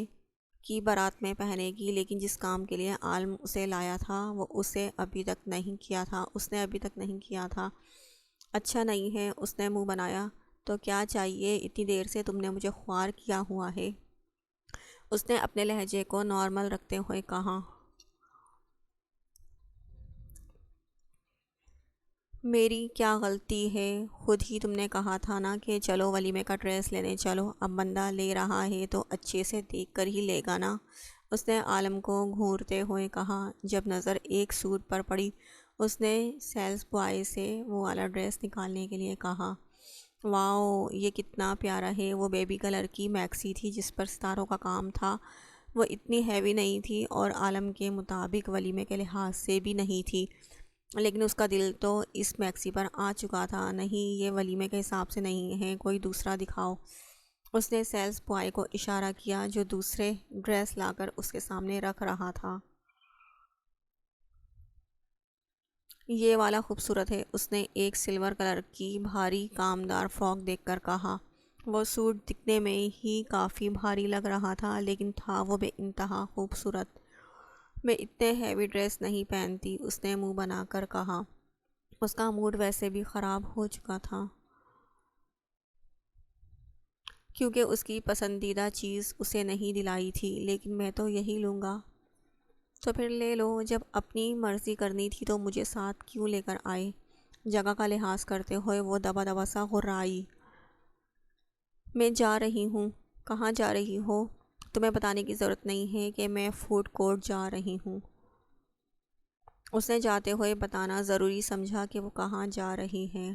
کی بارات میں پہنے گی، لیکن جس کام کے لیے عالم اسے لایا تھا وہ اسے ابھی تک نہیں کیا تھا، اس نے ابھی تک نہیں کیا تھا۔ اچھا نہیں ہے، اس نے منہ بنایا۔ تو کیا چاہیے؟ اتنی دیر سے تم نے مجھے خوار کیا ہوا ہے، اس نے اپنے لہجے کو نارمل رکھتے ہوئے کہا۔ میری کیا غلطی ہے؟ خود ہی تم نے کہا تھا نا کہ چلو ولیمے کا ڈریس لینے چلو، اب بندہ لے رہا ہے تو اچھے سے دیکھ کر ہی لے گا نا، اس نے عالم کو گھورتے ہوئے کہا۔ جب نظر ایک سوٹ پر پڑی اس نے سیلز بوائے سے وہ والا ڈریس نکالنے کے لیے کہا۔ واؤ، یہ کتنا پیارا ہے! وہ بیبی کلر کی میکسی تھی جس پر ستاروں کا کام تھا، وہ اتنی ہیوی نہیں تھی اور عالم کے مطابق ولیمے کے لحاظ سے بھی نہیں تھی، لیکن اس کا دل تو اس میکسی پر آ چکا تھا۔ نہیں، یہ ولیمے کے حساب سے نہیں ہے، کوئی دوسرا دکھاؤ، اس نے سیلز بوائے کو اشارہ کیا جو دوسرے ڈریس لا کر اس کے سامنے رکھ رہا تھا۔ یہ والا خوبصورت ہے، اس نے ایک سلور کلر کی بھاری کامدار فراک دیکھ کر کہا۔ وہ سوٹ دکھنے میں ہی کافی بھاری لگ رہا تھا، لیکن تھا وہ بے انتہا خوبصورت۔ میں اتنے ہیوی ڈریس نہیں پہنتی، اس نے منہ بنا کر کہا۔ اس کا موڈ ویسے بھی خراب ہو چکا تھا۔ کیونکہ اس کی پسندیدہ چیز اسے نہیں دلائی تھی، لیکن میں تو یہی لوں گا۔ تو پھر لے لو، جب اپنی مرضی کرنی تھی تو مجھے ساتھ کیوں لے کر آئے؟ جگہ کا لحاظ کرتے ہوئے وہ دبا دبا سا غرائی۔ میں جا رہی ہوں۔ کہاں جا رہی ہو؟ تمہیں بتانے کی ضرورت نہیں ہے کہ میں فوڈ کورٹ جا رہی ہوں۔ اس نے جاتے ہوئے بتانا ضروری سمجھا کہ وہ کہاں جا رہی ہیں،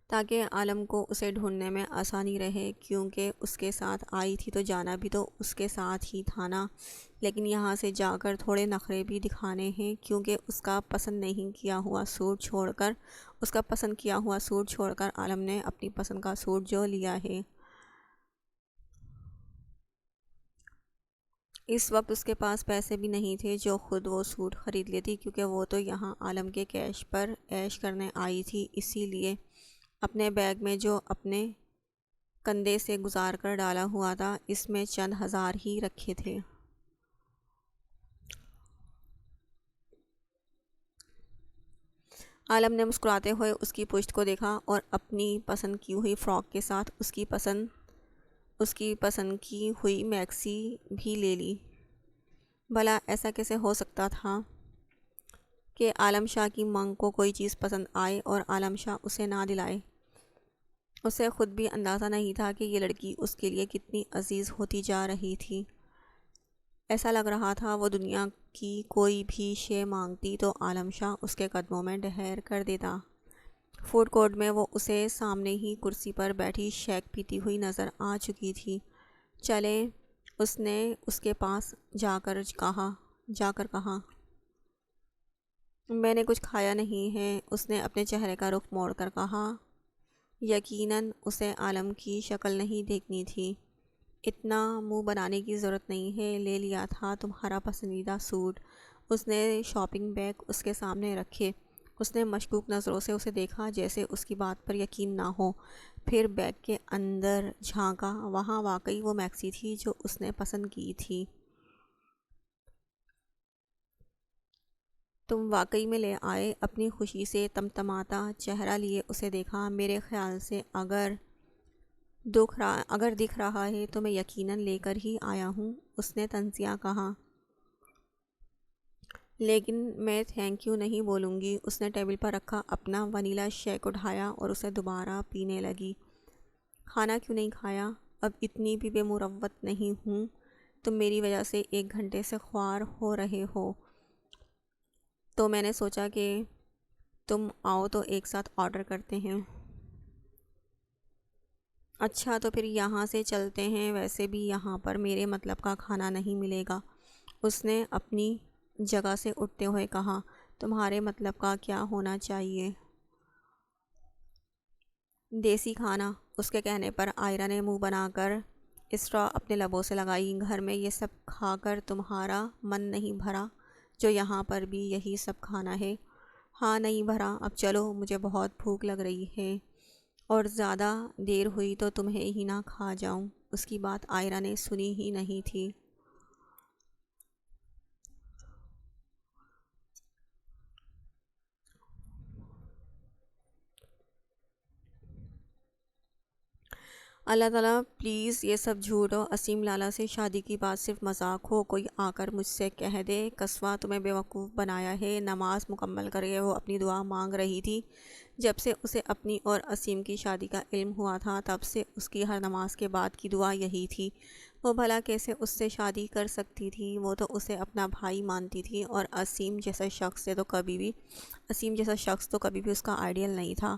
تاکہ عالم کو اسے ڈھونڈنے میں آسانی رہے، کیونکہ اس کے ساتھ آئی تھی تو جانا بھی تو اس کے ساتھ ہی تھا نا۔ لیکن یہاں سے جا کر تھوڑے نخرے بھی دکھانے ہیں، کیونکہ اس کا پسند کیا ہوا سوٹ چھوڑ کر عالم نے اپنی پسند کا سوٹ جو لیا ہے۔ اس وقت اس کے پاس پیسے بھی نہیں تھے جو خود وہ سوٹ خرید لیتی، کیونکہ وہ تو یہاں عالم کے کیش پر عیش کرنے آئی تھی، اسی لیے اپنے بیگ میں جو اپنے کندھے سے گزار کر ڈالا ہوا تھا، اس میں چند ہزار ہی رکھے تھے۔ عالم نے مسکراتے ہوئے اس کی پشت کو دیکھا اور اپنی پسند کی ہوئی فراک کے ساتھ اس کی پسند کی ہوئی میکسی بھی لے لی۔ بھلا ایسا کیسے ہو سکتا تھا کہ عالم شاہ کی مانگ کو کوئی چیز پسند آئے اور عالم شاہ اسے نہ دلائے؟ اسے خود بھی اندازہ نہیں تھا کہ یہ لڑکی اس کے لیے کتنی عزیز ہوتی جا رہی تھی۔ ایسا لگ رہا تھا وہ دنیا کی کوئی بھی شے مانگتی تو عالم شاہ اس کے قدموں میں ڈھیر کر دیتا۔ فوڈ کورٹ میں وہ اسے سامنے ہی کرسی پر بیٹھی شیک پیتی ہوئی نظر آ چکی تھی۔ چلیں، اس نے اس کے پاس جا کر کہا۔ میں نے کچھ کھایا نہیں ہے، اس نے اپنے چہرے کا رخ موڑ کر کہا۔ یقیناً اسے عالم کی شکل نہیں دیکھنی تھی۔ اتنا منہ بنانے کی ضرورت نہیں ہے، لے لیا تھا تمہارا پسندیدہ سوٹ۔ اس نے شاپنگ بیگ اس کے سامنے رکھے۔ اس نے مشکوک نظروں سے اسے دیکھا، جیسے اس کی بات پر یقین نہ ہو۔ پھر بیگ کے اندر جھانکا، وہاں واقعی وہ میکسی تھی جو اس نے پسند کی تھی۔ تم واقعی میں لے آئے؟ اپنی خوشی سے تمتماتا چہرہ لیے اسے دیکھا۔ میرے خیال سے اگر دکھ رہا ہے تو میں یقیناً لے کر ہی آیا ہوں، اس نے طنزیہ کہا۔ لیکن میں تھینک یو نہیں بولوں گی۔ اس نے ٹیبل پر رکھا اپنا ونیلا شیک اٹھایا اور اسے دوبارہ پینے لگی۔ کھانا کیوں نہیں کھایا؟ اب اتنی بھی بے مروت نہیں ہوں۔ تم میری وجہ سے 1 گھنٹے سے خوار ہو رہے ہو، تو میں نے سوچا کہ تم آؤ تو ایک ساتھ آرڈر کرتے ہیں۔ اچھا، تو پھر یہاں سے چلتے ہیں، ویسے بھی یہاں پر میرے مطلب کا کھانا نہیں ملے گا، اس نے اپنی جگہ سے اٹھتے ہوئے کہا۔ تمہارے مطلب کا کیا ہونا چاہیے؟ دیسی کھانا، اس کے کہنے پر عائرہ نے منہ بنا کر اسٹرا اپنے لبوں سے لگائی۔ گھر میں یہ سب کھا کر تمہارا من نہیں بھرا جو یہاں پر بھی یہی سب کھانا ہے؟ ہاں، نہیں بھرا۔ اب چلو، مجھے بہت بھوک لگ رہی ہے، اور زیادہ دیر ہوئی تو تمہیں ہی نہ کھا جاؤں۔ اس کی بات عائرہ نے سنی ہی نہیں تھی۔ اللہ تعالیٰ پلیز یہ سب جھوٹ ہو، اسیم لالا سے شادی کی بات صرف مذاق ہو، کوئی آ کر مجھ سے کہہ دے کسوہ تمہیں بیوقوف بنایا ہے۔ نماز مکمل کر کے وہ اپنی دعا مانگ رہی تھی۔ جب سے اسے اپنی اور اسیم کی شادی کا علم ہوا تھا، تب سے اس کی ہر نماز کے بعد کی دعا یہی تھی۔ وہ بھلا کیسے اس سے شادی کر سکتی تھی؟ وہ تو اسے اپنا بھائی مانتی تھی، اور اسیم جیسا شخص تو کبھی بھی اس کا آئیڈیل نہیں تھا۔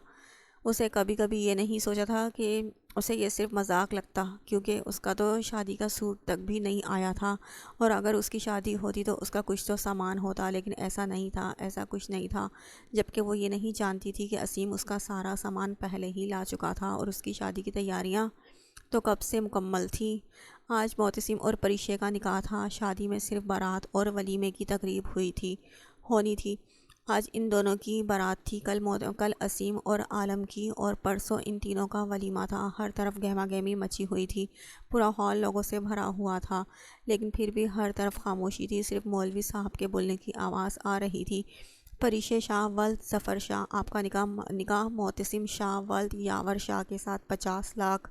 اسے کبھی کبھی یہ نہیں سوچا تھا کہ اسے یہ صرف مذاق لگتا، کیونکہ اس کا تو شادی کا سوٹ تک بھی نہیں آیا تھا، اور اگر اس کی شادی ہوتی تو اس کا کچھ تو سامان ہوتا، لیکن ایسا کچھ نہیں تھا۔ جبکہ وہ یہ نہیں جانتی تھی کہ اسیم اس کا سارا سامان پہلے ہی لا چکا تھا، اور اس کی شادی کی تیاریاں تو کب سے مکمل تھیں۔ آج معتصم اور پریشے کا نکاح تھا۔ شادی میں صرف بارات اور ولیمے کی تقریب ہونی تھی۔ آج ان دونوں کی بارات تھی، کل اسیم اور عالم کی، اور پرسوں ان تینوں کا ولیمہ تھا۔ ہر طرف گہما گہمی مچی ہوئی تھی، پورا ہال لوگوں سے بھرا ہوا تھا، لیکن پھر بھی ہر طرف خاموشی تھی۔ صرف مولوی صاحب کے بولنے کی آواز آ رہی تھی۔ پریش شاہ ولد ظفر شاہ، آپ کا نکاح معتصم شاہ ولد یاور شاہ کے ساتھ 50 لاکھ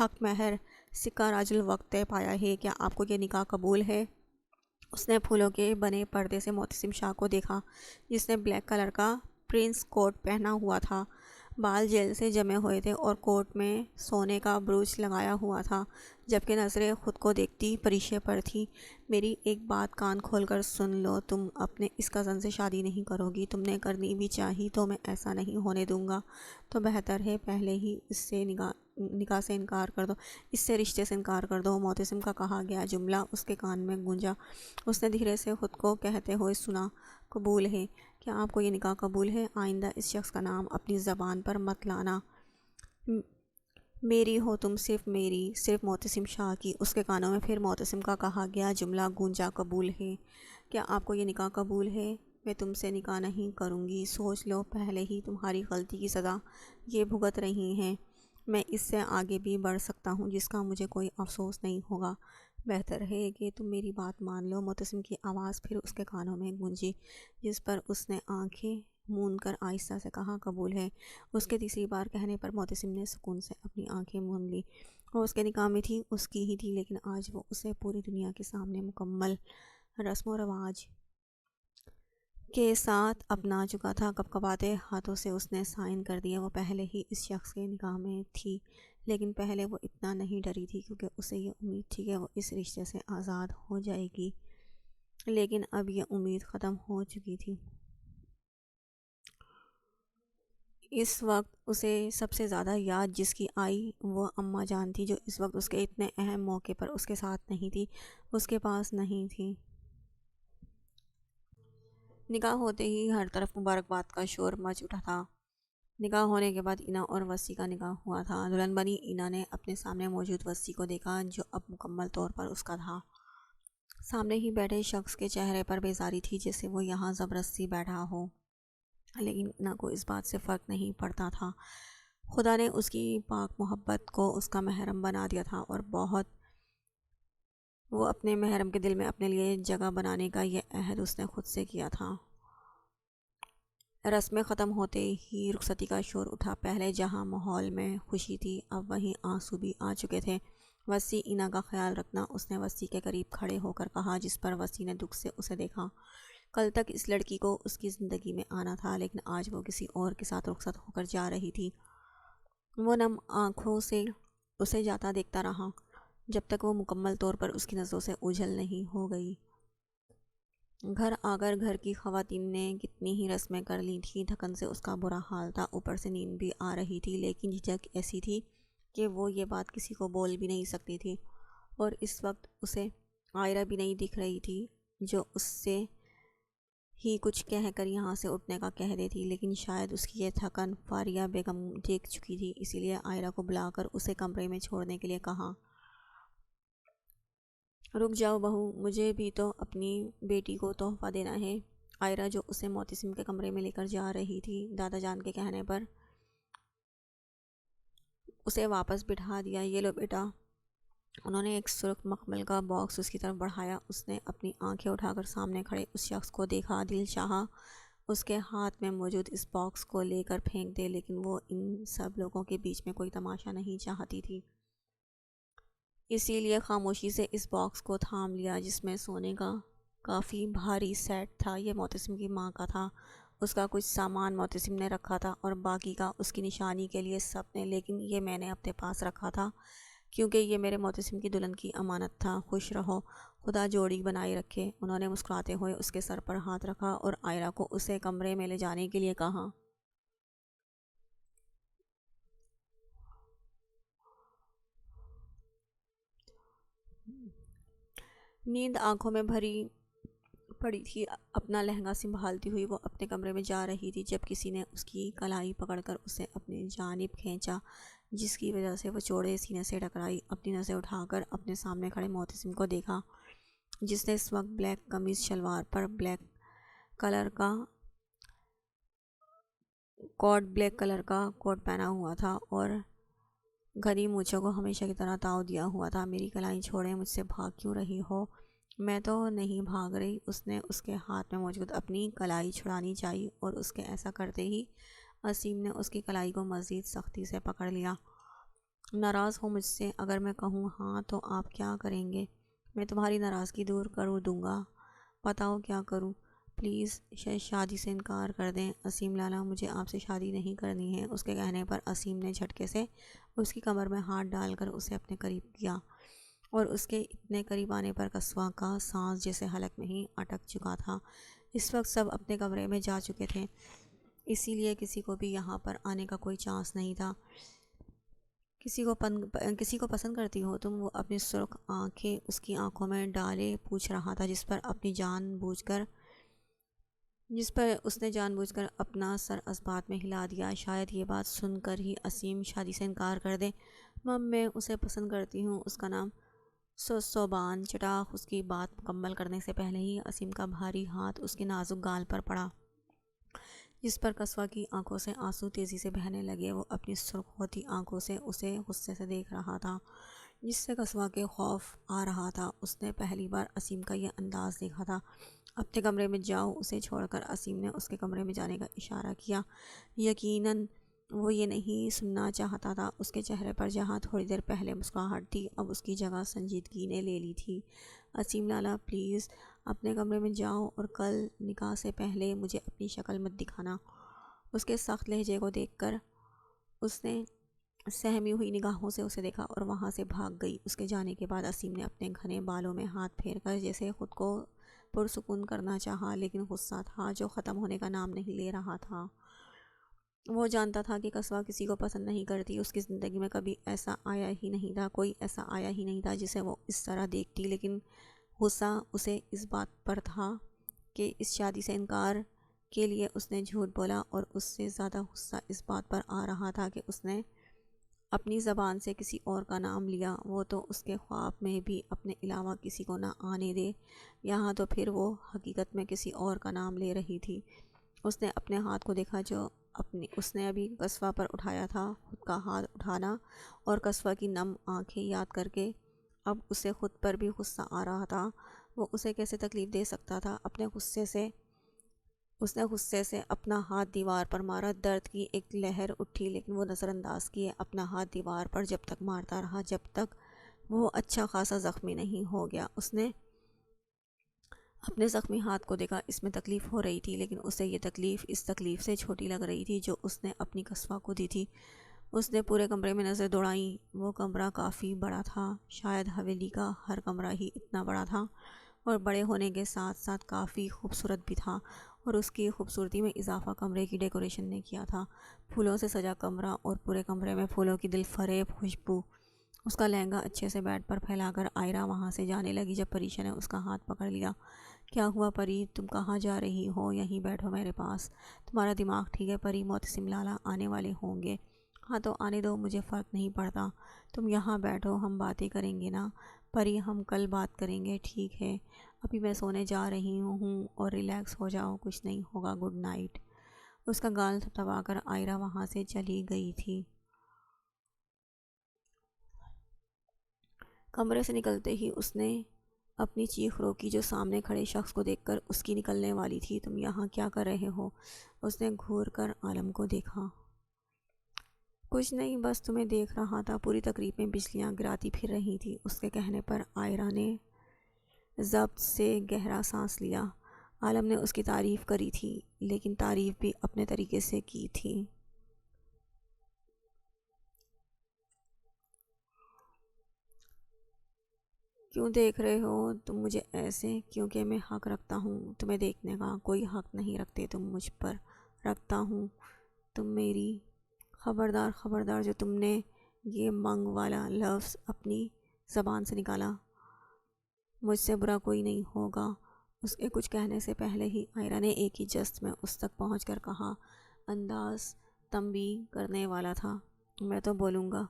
حق مہر سکہ راج الوقت طے پایا ہے، کیا آپ کو یہ نکاح قبول ہے؟ اس نے پھولوں کے بنے پردے سے معتصم شاہ کو دیکھا، جس نے بلیک کلر کا پرنس کوٹ پہنا ہوا تھا، بال جیل سے جمے ہوئے تھے اور کوٹ میں سونے کا بروچ لگایا ہوا تھا، جبکہ نظریں خود کو دیکھتی پریشے پر تھی۔ میری ایک بات کان کھول کر سن لو، تم اپنے اس کزن سے شادی نہیں کرو گی، تم نے کرنی بھی چاہی تو میں ایسا نہیں ہونے دوں گا، تو بہتر ہے پہلے ہی اس سے نکاح سے انکار کر دو، اس سے رشتے سے انکار کر دو۔ معتصم کا کہا گیا جملہ اس کے کان میں گونجا، اس نے دھیرے سے خود کو کہتے ہوئے سنا، قبول ہے۔ کیا آپ کو یہ نکاح قبول ہے؟ آئندہ اس شخص کا نام اپنی زبان پر مت لانا۔ میری ہو تم، صرف میری، صرف معتصم شاہ کی۔ اس کے کانوں میں پھر معتصم کا کہا گیا جملہ گونجا، قبول ہے۔ کیا آپ کو یہ نکاح قبول ہے؟ میں تم سے نکاح نہیں کروں گی، سوچ لو، پہلے ہی تمہاری غلطی کی سزا یہ بھگت رہی ہیں، میں اس سے آگے بھی بڑھ سکتا ہوں جس کا مجھے کوئی افسوس نہیں ہوگا، بہتر ہے کہ تم میری بات مان لو۔ معتصم کی آواز پھر اس کے کانوں میں گونجی، جس پر اس نے آنکھیں مون کر آہستہ سے کہا، قبول ہے۔ اس کے تیسری بار کہنے پر معتصم نے سکون سے اپنی آنکھیں مون لی۔ وہ اس کے نکاح میں تھی، اس کی ہی تھی، لیکن آج وہ اسے پوری دنیا کے سامنے مکمل رسم و رواج کے ساتھ اپنا چکا تھا۔ کپکپاتے ہاتھوں سے اس نے سائن کر دیا۔ وہ پہلے ہی اس شخص کے نکاح میں تھی، لیکن پہلے وہ اتنا نہیں ڈری تھی کیونکہ اسے یہ امید تھی کہ وہ اس رشتے سے آزاد ہو جائے گی، لیکن اب یہ امید ختم ہو چکی تھی۔ اس وقت اسے سب سے زیادہ یاد جس کی آئی وہ اماں جان تھی، جو اس وقت اس کے اتنے اہم موقع پر اس کے ساتھ نہیں تھی، اس کے پاس نہیں تھی۔ نکاح ہوتے ہی ہر طرف مبارکباد کا شور مچ اٹھا تھا۔ نکاح ہونے کے بعد اینا اور وسی کا نکاح ہوا تھا۔ دلہن بنی اینا نے اپنے سامنے موجود وسی کو دیکھا، جو اب مکمل طور پر اس کا تھا۔ سامنے ہی بیٹھے شخص کے چہرے پر بیزاری تھی، جیسے وہ یہاں زبردستی بیٹھا ہو، لیکن اینا کو اس بات سے فرق نہیں پڑتا تھا۔ خدا نے اس کی پاک محبت کو اس کا محرم بنا دیا تھا، اور وہ اپنے محرم کے دل میں اپنے لیے جگہ بنانے کا یہ عہد اس نے خود سے کیا تھا۔ رسمیں ختم ہوتے ہی رخصتی کا شور اٹھا۔ پہلے جہاں ماحول میں خوشی تھی، اب وہیں آنسو بھی آ چکے تھے۔ وسی اینا کا خیال رکھنا، اس نے وسی کے قریب کھڑے ہو کر کہا، جس پر وسی نے دکھ سے اسے دیکھا۔ کل تک اس لڑکی کو اس کی زندگی میں آنا تھا، لیکن آج وہ کسی اور کے ساتھ رخصت ہو کر جا رہی تھی۔ وہ نم آنکھوں سے اسے جاتا دیکھتا رہا، جب تک وہ مکمل طور پر اس کی نظروں سے اوجھل نہیں ہو گئی۔ گھر آ کر گھر کی خواتین نے کتنی ہی رسمیں کر لی تھیں، تھکن سے اس کا برا حال تھا، اوپر سے نیند بھی آ رہی تھی، لیکن جھجک ایسی تھی کہ وہ یہ بات کسی کو بول بھی نہیں سکتی تھی۔ اور اس وقت اسے عائرہ بھی نہیں دکھ رہی تھی، جو اس سے ہی کچھ کہہ کر یہاں سے اٹھنے کا کہہ دیتی، لیکن شاید اس کی یہ تھکن فاریہ بیگم دیکھ چکی تھی، اسی لیے عائرہ کو بلا کر اسے کمرے میں چھوڑنے کے لیے کہا، رک جاؤ بہو، مجھے بھی تو اپنی بیٹی کو تحفہ دینا ہے۔ عائرہ، جو اسے معتصم کے کمرے میں لے کر جا رہی تھی، دادا جان کے کہنے پر اسے واپس بٹھا دیا۔ یہ لو بیٹا۔ انہوں نے ایک سرخ مخمل کا باکس اس کی طرف بڑھایا۔ اس نے اپنی آنکھیں اٹھا کر سامنے کھڑے اس شخص کو دیکھا۔ دل چاہا اس کے ہاتھ میں موجود اس باکس کو لے کر پھینک دے، لیکن وہ ان سب لوگوں کے بیچ میں کوئی تماشا نہیں چاہتی تھی، اسی لیے خاموشی سے اس باکس کو تھام لیا، جس میں سونے کا کافی بھاری سیٹ تھا۔ یہ معتصم کی ماں کا تھا۔ اس کا کچھ سامان معتصم نے رکھا تھا اور باقی کا اس کی نشانی کے لیے سب نے، لیکن یہ میں نے اپنے پاس رکھا تھا کیونکہ یہ میرے معتصم کی دلہن کی امانت تھا۔ خوش رہو، خدا جوڑی بنائے رکھے۔ انہوں نے مسکراتے ہوئے اس کے سر پر ہاتھ رکھا اور عائرہ کو اسے کمرے میں لے جانے کے لیے کہا۔ نیند آنکھوں میں بھری پڑی تھی۔ اپنا لہنگا سنبھالتی ہوئی وہ اپنے کمرے میں جا رہی تھی جب کسی نے اس کی کلائی پکڑ کر اسے اپنی جانب کھینچا، جس کی وجہ سے وہ چوڑے سینے سے ٹکرائی۔ اپنی نظریں اٹھا کر اپنے سامنے کھڑے معتصم کو دیکھا، جس نے اس وقت بلیک قمیض شلوار پر بلیک کلر کا کوٹ پہنا ہوا تھا اور گھنی مونچھوں کو ہمیشہ کی طرح تاؤ دیا ہوا تھا۔ میری کلائیں چھوڑیں، مجھ سے بھاگ کیوں رہی ہو؟ میں تو نہیں بھاگ رہی۔ اس نے اس کے ہاتھ میں موجود اپنی کلائی چھڑانی چاہی اور اس کے ایسا کرتے ہی عصیم نے اس کی کلائی کو مزید سختی سے پکڑ لیا۔ ناراض ہو مجھ سے؟ اگر میں کہوں ہاں تو آپ کیا کریں گے؟ میں تمہاری ناراضگی دور کر دوں گا۔ بتاؤ کیا کروں؟ پلیز شادی سے انکار کر دیں عصیم لالا، مجھے آپ سے شادی نہیں کرنی ہے۔ اس کے کہنے پر عصیم نے جھٹکے سے اس کی کمر میں ہاتھ ڈال کر اسے اپنے قریب کیا اور اس کے اتنے قریب آنے پر قصوہ کا سانس جیسے حلق میں ہی اٹک چکا تھا۔ اس وقت سب اپنے کمرے میں جا چکے تھے، اسی لیے کسی کو بھی یہاں پر آنے کا کوئی چانس نہیں تھا۔ کسی کو پسند کرتی ہو تم؟ وہ اپنی سرخ آنکھیں اس کی آنکھوں میں ڈالے پوچھ رہا تھا، جس پر اس نے جان بوجھ کر اپنا سر اسبات میں ہلا دیا۔ شاید یہ بات سن کر ہی عصیم شادی سے انکار کر دے۔ مم، میں اسے پسند کرتی ہوں، اس کا نام صوبان چٹاخ۔ اس کی بات مکمل کرنے سے پہلے ہی عصیم کا بھاری ہاتھ اس کے نازک گال پر پڑا، جس پر قصوہ کی آنکھوں سے آنسو تیزی سے بہنے لگے۔ وہ اپنی سرخ ہوتی آنکھوں سے اسے غصے سے دیکھ رہا تھا، جس سے قصوہ کے خوف آ رہا تھا۔ اس نے پہلی بار عصیم کا یہ انداز دیکھا تھا۔ اپنے کمرے میں جاؤ، اسے چھوڑ کر عصیم نے اس کے کمرے میں جانے کا اشارہ کیا۔ یقیناً وہ یہ نہیں سننا چاہتا تھا۔ اس کے چہرے پر جہاں تھوڑی دیر پہلے مسکراہٹ تھی، اب اس کی جگہ سنجیدگی نے لے لی تھی۔ عصیم لالا پلیز اپنے کمرے میں جاؤ اور کل نکاح سے پہلے مجھے اپنی شکل مت دکھانا۔ اس کے سخت لہجے کو دیکھ کر اس نے سہمی ہوئی نگاہوں سے اسے دیکھا اور وہاں سے بھاگ گئی۔ اس کے جانے کے بعد عصیم نے اپنے گھنے بالوں میں ہاتھ پھیر کر جیسے خود کو پرسکون کرنا چاہا، لیکن غصہ تھا جو ختم ہونے کا نام نہیں لے رہا تھا۔ وہ جانتا تھا کہ قصوہ کسی کو پسند نہیں کرتی، اس کی زندگی میں کبھی ایسا آیا ہی نہیں تھا، کوئی ایسا آیا ہی نہیں تھا جسے وہ اس طرح دیکھتی، لیکن غصہ اسے اس بات پر تھا کہ اس شادی سے انکار کے لیے اس نے جھوٹ بولا، اور اس سے زیادہ غصہ اس بات پر آ رہا تھا کہ اس نے اپنی زبان سے کسی اور کا نام لیا۔ وہ تو اس کے خواب میں بھی اپنے علاوہ کسی کو نہ آنے دے، یہاں تو پھر وہ حقیقت میں کسی اور کا نام لے رہی تھی۔ اس نے اپنے ہاتھ کو دیکھا جو اس نے ابھی قصوہ پر اٹھایا تھا۔ خود کا ہاتھ اٹھانا اور قصوہ کی نم آنکھیں یاد کر کے اب اسے خود پر بھی غصہ آ رہا تھا۔ وہ اسے کیسے تکلیف دے سکتا تھا؟ اس نے غصے سے اپنا ہاتھ دیوار پر مارا۔ درد کی ایک لہر اٹھی، لیکن وہ نظر انداز کیے اپنا ہاتھ دیوار پر جب تک مارتا رہا جب تک وہ اچھا خاصا زخمی نہیں ہو گیا۔ اس نے اپنے زخمی ہاتھ کو دیکھا، اس میں تکلیف ہو رہی تھی، لیکن اسے یہ تکلیف اس تکلیف سے چھوٹی لگ رہی تھی جو اس نے اپنی قصوہ کو دی تھی۔ اس نے پورے کمرے میں نظر دوڑائی۔ وہ کمرہ کافی بڑا تھا، شاید حویلی کا ہر کمرہ ہی اتنا بڑا تھا، اور بڑے ہونے کے ساتھ ساتھ کافی خوبصورت بھی تھا، اور اس کی خوبصورتی میں اضافہ کمرے کی ڈیکوریشن نے کیا تھا۔ پھولوں سے سجا کمرہ اور پورے کمرے میں پھولوں کی دل فریب خوشبو۔ اس کا لہنگا اچھے سے بیڈ پر پھیلا کر آئرہ وہاں سے جانے لگی جب پریشا نے اس کا ہاتھ پکڑ لیا۔ کیا ہوا پری؟ تم کہاں جا رہی ہو؟ یہیں بیٹھو میرے پاس۔ تمہارا دماغ ٹھیک ہے پری؟ معتصم لالا آنے والے ہوں گے۔ ہاں تو آنے دو، مجھے فرق نہیں پڑتا، تم یہاں بیٹھو، ہم باتیں کریں گے نا پری؟ ہم کل بات کریں گے، ٹھیک ہے؟ ابھی میں سونے جا رہی ہوں اور ریلیکس ہو جاؤ، کچھ نہیں ہوگا، گڈ نائٹ۔ اس کا گال تھپتھپا کر آئرہ وہاں سے چلی گئی تھی۔ کمرے سے نکلتے ہی اس نے اپنی چیخ روکی جو سامنے کھڑے شخص کو دیکھ کر اس کی نکلنے والی تھی۔ تم یہاں کیا کر رہے ہو؟ اس نے گھور کر عالم کو دیکھا۔ کچھ نہیں، بس تمہیں دیکھ رہا تھا۔ پوری تقریب میں بجلیاں گراتی پھر رہی تھی۔ اس کے کہنے پر آئرہ نے ضبط سے گہرا سانس لیا۔ عالم نے اس کی تعریف کری تھی، لیکن تعریف بھی اپنے طریقے سے کی تھی۔ کیوں دیکھ رہے ہو تم مجھے ایسے؟ کیونکہ میں حق رکھتا ہوں تمہیں دیکھنے کا، کوئی حق نہیں رکھتے تم مجھ پر۔ رکھتا ہوں تم میری۔ خبردار خبردار، جو تم نے یہ منگ والا لفظ اپنی زبان سے نکالا، مجھ سے برا کوئی نہیں ہوگا۔ اس کے کچھ کہنے سے پہلے ہی آئرہ نے ایک ہی جست میں اس تک پہنچ کر کہا، انداز تنبیہ کرنے والا تھا، میں تو بولوں گا۔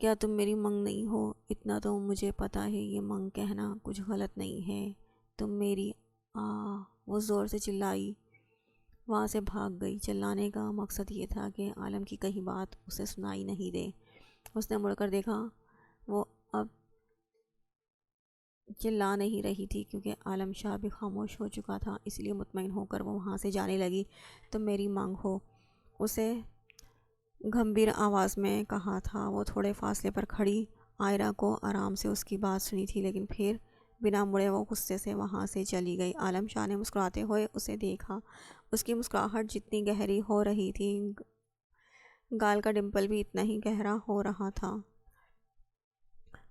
کیا تم میری منگ نہیں ہو؟ اتنا تو مجھے پتا ہے، یہ منگ کہنا کچھ غلط نہیں ہے۔ تم میری وہ زور سے چلائی، وہاں سے بھاگ گئی۔ چلانے کا مقصد یہ تھا کہ عالم کی کہی بات اسے سنائی نہیں دے۔ اس نے مڑ کر دیکھا، وہ اب چلا نہیں رہی تھی کیونکہ عالم شاہ بھی خاموش ہو چکا تھا، اس لیے مطمئن ہو کر وہ وہاں سے جانے لگی۔ تم میری مانگ ہو، اسے گھمبیر آواز میں کہا تھا۔ وہ تھوڑے فاصلے پر کھڑی عائرہ کو آرام سے اس کی بات سنی تھی، لیکن پھر بنا مڑے وہ غصے سے وہاں سے چلی گئی۔ عالم شاہ نے مسکراتے ہوئے اسے دیکھا۔ اس کی مسکراہٹ جتنی گہری ہو رہی تھی، گال کا ڈمپل بھی اتنا ہی گہرا ہو رہا تھا۔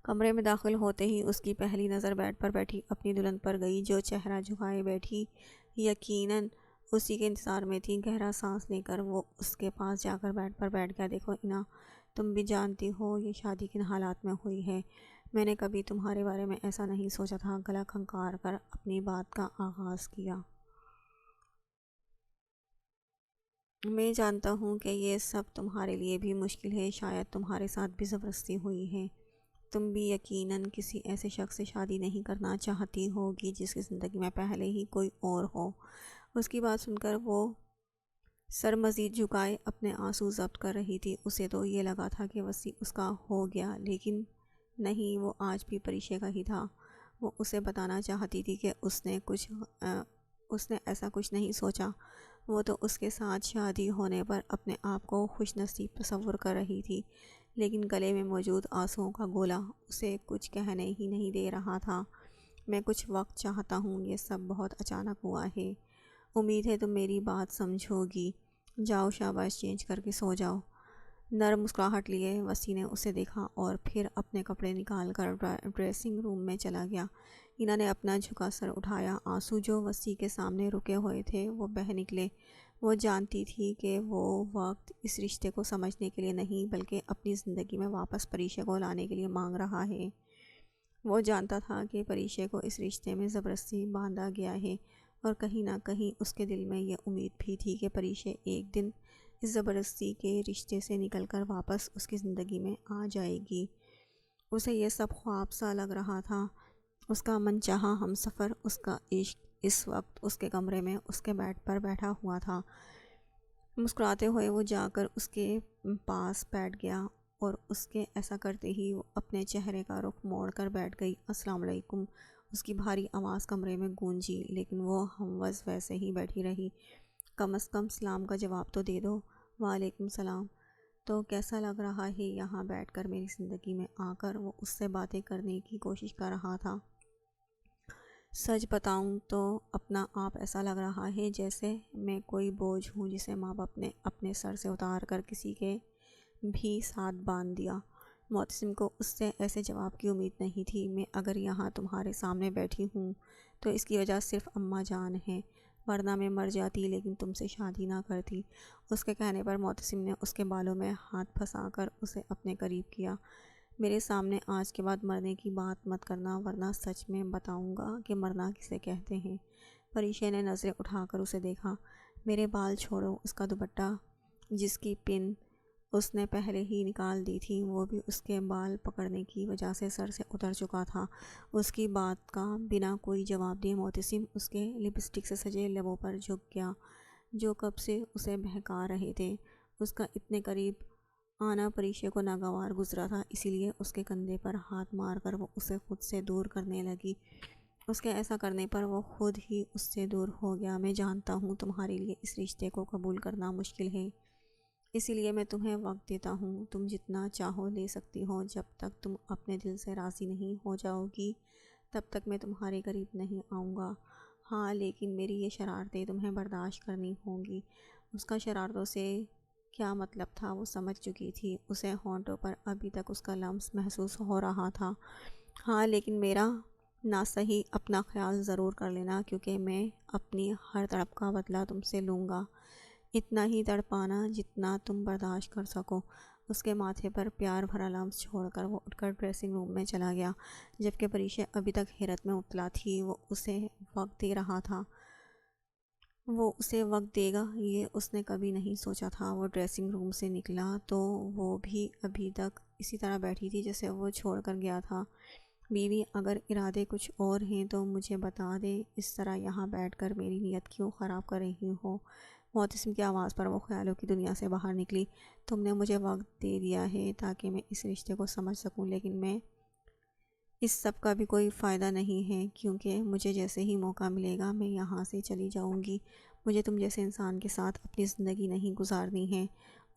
کمرے میں داخل ہوتے ہی اس کی پہلی نظر بیڈ پر بیٹھی اپنی دلہن پر گئی، جو چہرہ جھکائے بیٹھی یقیناً اسی کے انتظار میں تھی۔ گہرا سانس لے کر وہ اس کے پاس جا کر بیڈ پر بیٹھ گیا۔ دیکھو اینا، تم بھی جانتی ہو یہ شادی کن حالات میں ہوئی ہے۔ میں نے کبھی تمہارے بارے میں ایسا نہیں سوچا تھا۔ گلا کھنکار کر اپنی بات کا آغاز کیا۔ میں جانتا ہوں کہ یہ سب تمہارے لیے بھی مشکل ہے، شاید تمہارے ساتھ بھی زبردستی ہوئی ہے۔ تم بھی یقیناً کسی ایسے شخص سے شادی نہیں کرنا چاہتی ہوگی جس کی زندگی میں پہلے ہی کوئی اور ہو۔ اس کی بات سن کر وہ سر مزید جھکائے اپنے آنسو ضبط کر رہی تھی۔ اسے تو یہ لگا تھا کہ وسیع اس کا ہو گیا، لیکن نہیں، وہ آج بھی پریشے کا ہی تھا۔ وہ اسے بتانا چاہتی تھی کہ اس نے ایسا کچھ نہیں سوچا۔ وہ تو اس کے ساتھ شادی ہونے پر اپنے آپ کو خوش نصیب تصور کر رہی تھی، لیکن گلے میں موجود آنسوؤں کا گولا اسے کچھ کہنے ہی نہیں دے رہا تھا۔ میں کچھ وقت چاہتا ہوں، یہ سب بہت اچانک ہوا ہے۔ امید ہے تم میری بات سمجھو گی۔ جاؤ، شاباش، چینج کر کے سو جاؤ۔ نرم مسکراہٹ لیے وسیع نے اسے دیکھا اور پھر اپنے کپڑے نکال کر ڈریسنگ روم میں چلا گیا۔ اینا نے اپنا جھکا سر اٹھایا۔ آنسو جو وسیع کے سامنے رکے ہوئے تھے وہ بہہ نکلے۔ وہ جانتی تھی کہ وہ وقت اس رشتے کو سمجھنے کے لیے نہیں بلکہ اپنی زندگی میں واپس پریشے کو لانے کے لیے مانگ رہا ہے۔ وہ جانتا تھا کہ پریشے کو اس رشتے میں زبردستی باندھا گیا ہے، اور کہیں نہ کہیں اس کے دل میں یہ امید بھی تھی کہ پریشے ایک دن اس زبردستی کے رشتے سے نکل کر واپس اس کی زندگی میں آ جائے گی۔ اسے یہ سب خواب سا لگ رہا تھا۔ اس کا من چاہا ہم سفر، اس کا عشق اس وقت اس کے کمرے میں اس کے بیڈ پر بیٹھا ہوا تھا۔ مسکراتے ہوئے وہ جا کر اس کے پاس بیٹھ گیا اور اس کے ایسا کرتے ہی وہ اپنے چہرے کا رخ موڑ کر بیٹھ گئی۔ السلام علیکم، اس کی بھاری آواز کمرے میں گونجی، لیکن وہ ہموز ویسے ہی بیٹھی رہی۔ کم از کم سلام کا جواب تو دے دو۔ وعلیکم السلام۔ تو کیسا لگ رہا ہے یہاں بیٹھ کر میری زندگی میں آ کر؟ وہ اس سے باتیں کرنے کی کوشش کر رہا تھا۔ سچ بتاؤں تو اپنا آپ ایسا لگ رہا ہے جیسے میں کوئی بوجھ ہوں جسے ماں باپ نے اپنے سر سے اتار کر کسی کے بھی ساتھ باندھ دیا۔ معتصم کو اس سے ایسے جواب کی امید نہیں تھی۔ میں اگر یہاں تمہارے سامنے بیٹھی ہوں تو اس کی وجہ صرف اماں جان ہے، ورنہ میں مر جاتی لیکن تم سے شادی نہ کرتی۔ اس کے کہنے پر معتصم نے اس کے بالوں میں ہاتھ پھنسا کر اسے اپنے قریب کیا۔ میرے سامنے آج کے بعد مرنے کی بات مت کرنا، ورنہ سچ میں بتاؤں گا کہ مرنا کسے کہتے ہیں۔ پریشے نے نظریں اٹھا کر اسے دیکھا۔ میرے بال چھوڑو۔ اس کا دوپٹہ جس کی پن اس نے پہلے ہی نکال دی تھی وہ بھی اس کے بال پکڑنے کی وجہ سے سر سے اتر چکا تھا۔ اس کی بات کا بنا کوئی جواب دیے معتصم اس کے لپسٹک سے سجے لبوں پر جھک گیا جو کب سے اسے بہکا رہے تھے۔ اس کا اتنے قریب آنا پریشے کو ناگوار گزرا تھا، اسی لیے اس کے کندھے پر ہاتھ مار کر وہ اسے خود سے دور کرنے لگی۔ اس کے ایسا کرنے پر وہ خود ہی اس سے دور ہو گیا۔ میں جانتا ہوں تمہارے لیے اس رشتے کو قبول کرنا مشکل ہے، اسی لیے میں تمہیں وقت دیتا ہوں۔ تم جتنا چاہو لے سکتی ہو۔ جب تک تم اپنے دل سے راضی نہیں ہو جاؤ گی تب تک میں تمہارے قریب نہیں آؤں گا۔ ہاں، لیکن میری یہ شرارتیں تمہیں برداشت کرنی ہوں گی۔ اس کا شرارتوں سے کیا مطلب تھا وہ سمجھ چکی تھی۔ اسے ہونٹوں پر ابھی تک اس کا لمس محسوس ہو رہا تھا۔ ہاں، لیکن میرا نہ صحیح اپنا خیال ضرور کر لینا، کیونکہ میں اپنی ہر تڑپ کا بدلہ تم سے لوں گا۔ اتنا ہی تڑپانا جتنا تم برداشت کر سکو۔ اس کے ماتھے پر پیار بھرا لمس چھوڑ کر وہ اٹھ کر ڈریسنگ روم میں چلا گیا۔ جبکہ پریشا ابھی تک حیرت میں مبتلا تھی، وہ اسے وقت دے رہا تھا۔ وہ اسے وقت دے گا یہ اس نے کبھی نہیں سوچا تھا۔ وہ ڈریسنگ روم سے نکلا تو وہ بھی ابھی تک اسی طرح بیٹھی تھی جیسے وہ چھوڑ کر گیا تھا۔ بیوی، اگر ارادے کچھ اور ہیں تو مجھے بتا دے، اس طرح یہاں بیٹھ کر میری نیت کیوں خراب کر رہی ہو؟ معتصم کی آواز پر وہ خیالوں کی دنیا سے باہر نکلی۔ تم نے مجھے وقت دے دیا ہے تاکہ میں اس رشتے کو سمجھ سکوں، لیکن میں اس سب کا بھی کوئی فائدہ نہیں ہے، کیونکہ مجھے جیسے ہی موقع ملے گا میں یہاں سے چلی جاؤں گی۔ مجھے تم جیسے انسان کے ساتھ اپنی زندگی نہیں گزارنی ہے۔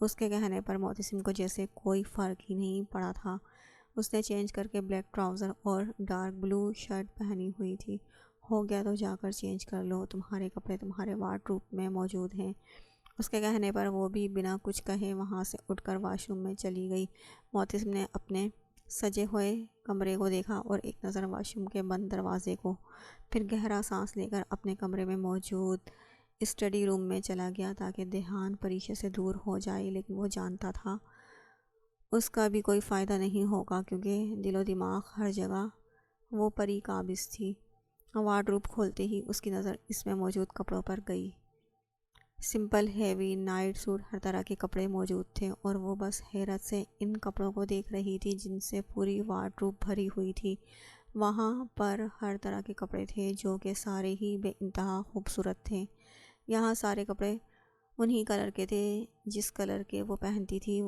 اس کے کہنے پر معتصم کو جیسے کوئی فرق ہی نہیں پڑا تھا۔ اس نے چینج کر کے بلیک ٹراؤزر اور ڈارک بلو شرٹ پہنی ہوئی تھی۔ ہو گیا تو جا کر چینج کر لو، تمہارے کپڑے تمہارے وارڈروب میں موجود ہیں۔ اس کے کہنے پر وہ بھی بنا کچھ کہے وہاں سے اٹھ کر واش روم میں چلی گئی۔ معتصم نے اپنے سجے ہوئے کمرے کو دیکھا اور ایک نظر واش روم کے بند دروازے کو، پھر گہرا سانس لے کر اپنے کمرے میں موجود اسٹڈی روم میں چلا گیا تاکہ دھیان پریشے سے دور ہو جائے، لیکن وہ جانتا تھا اس کا بھی کوئی فائدہ نہیں ہوگا، کیونکہ دل و دماغ ہر جگہ وہ پری قابض تھی۔ وارڈروب کھولتے ہی اس کی نظر اس میں موجود کپڑوں پر گئی۔ سمپل، ہیوی، نائٹ سوٹ، ہر طرح کے کپڑے موجود تھے اور وہ بس حیرت سے ان کپڑوں کو دیکھ رہی تھی جن سے پوری وارڈروب بھری ہوئی تھی۔ وہاں پر ہر طرح کے کپڑے تھے جو کہ سارے ہی بے انتہا خوبصورت تھے۔ یہاں سارے کپڑے انہی کلر کے تھے جس کلر کے وہ پہنتی تھی،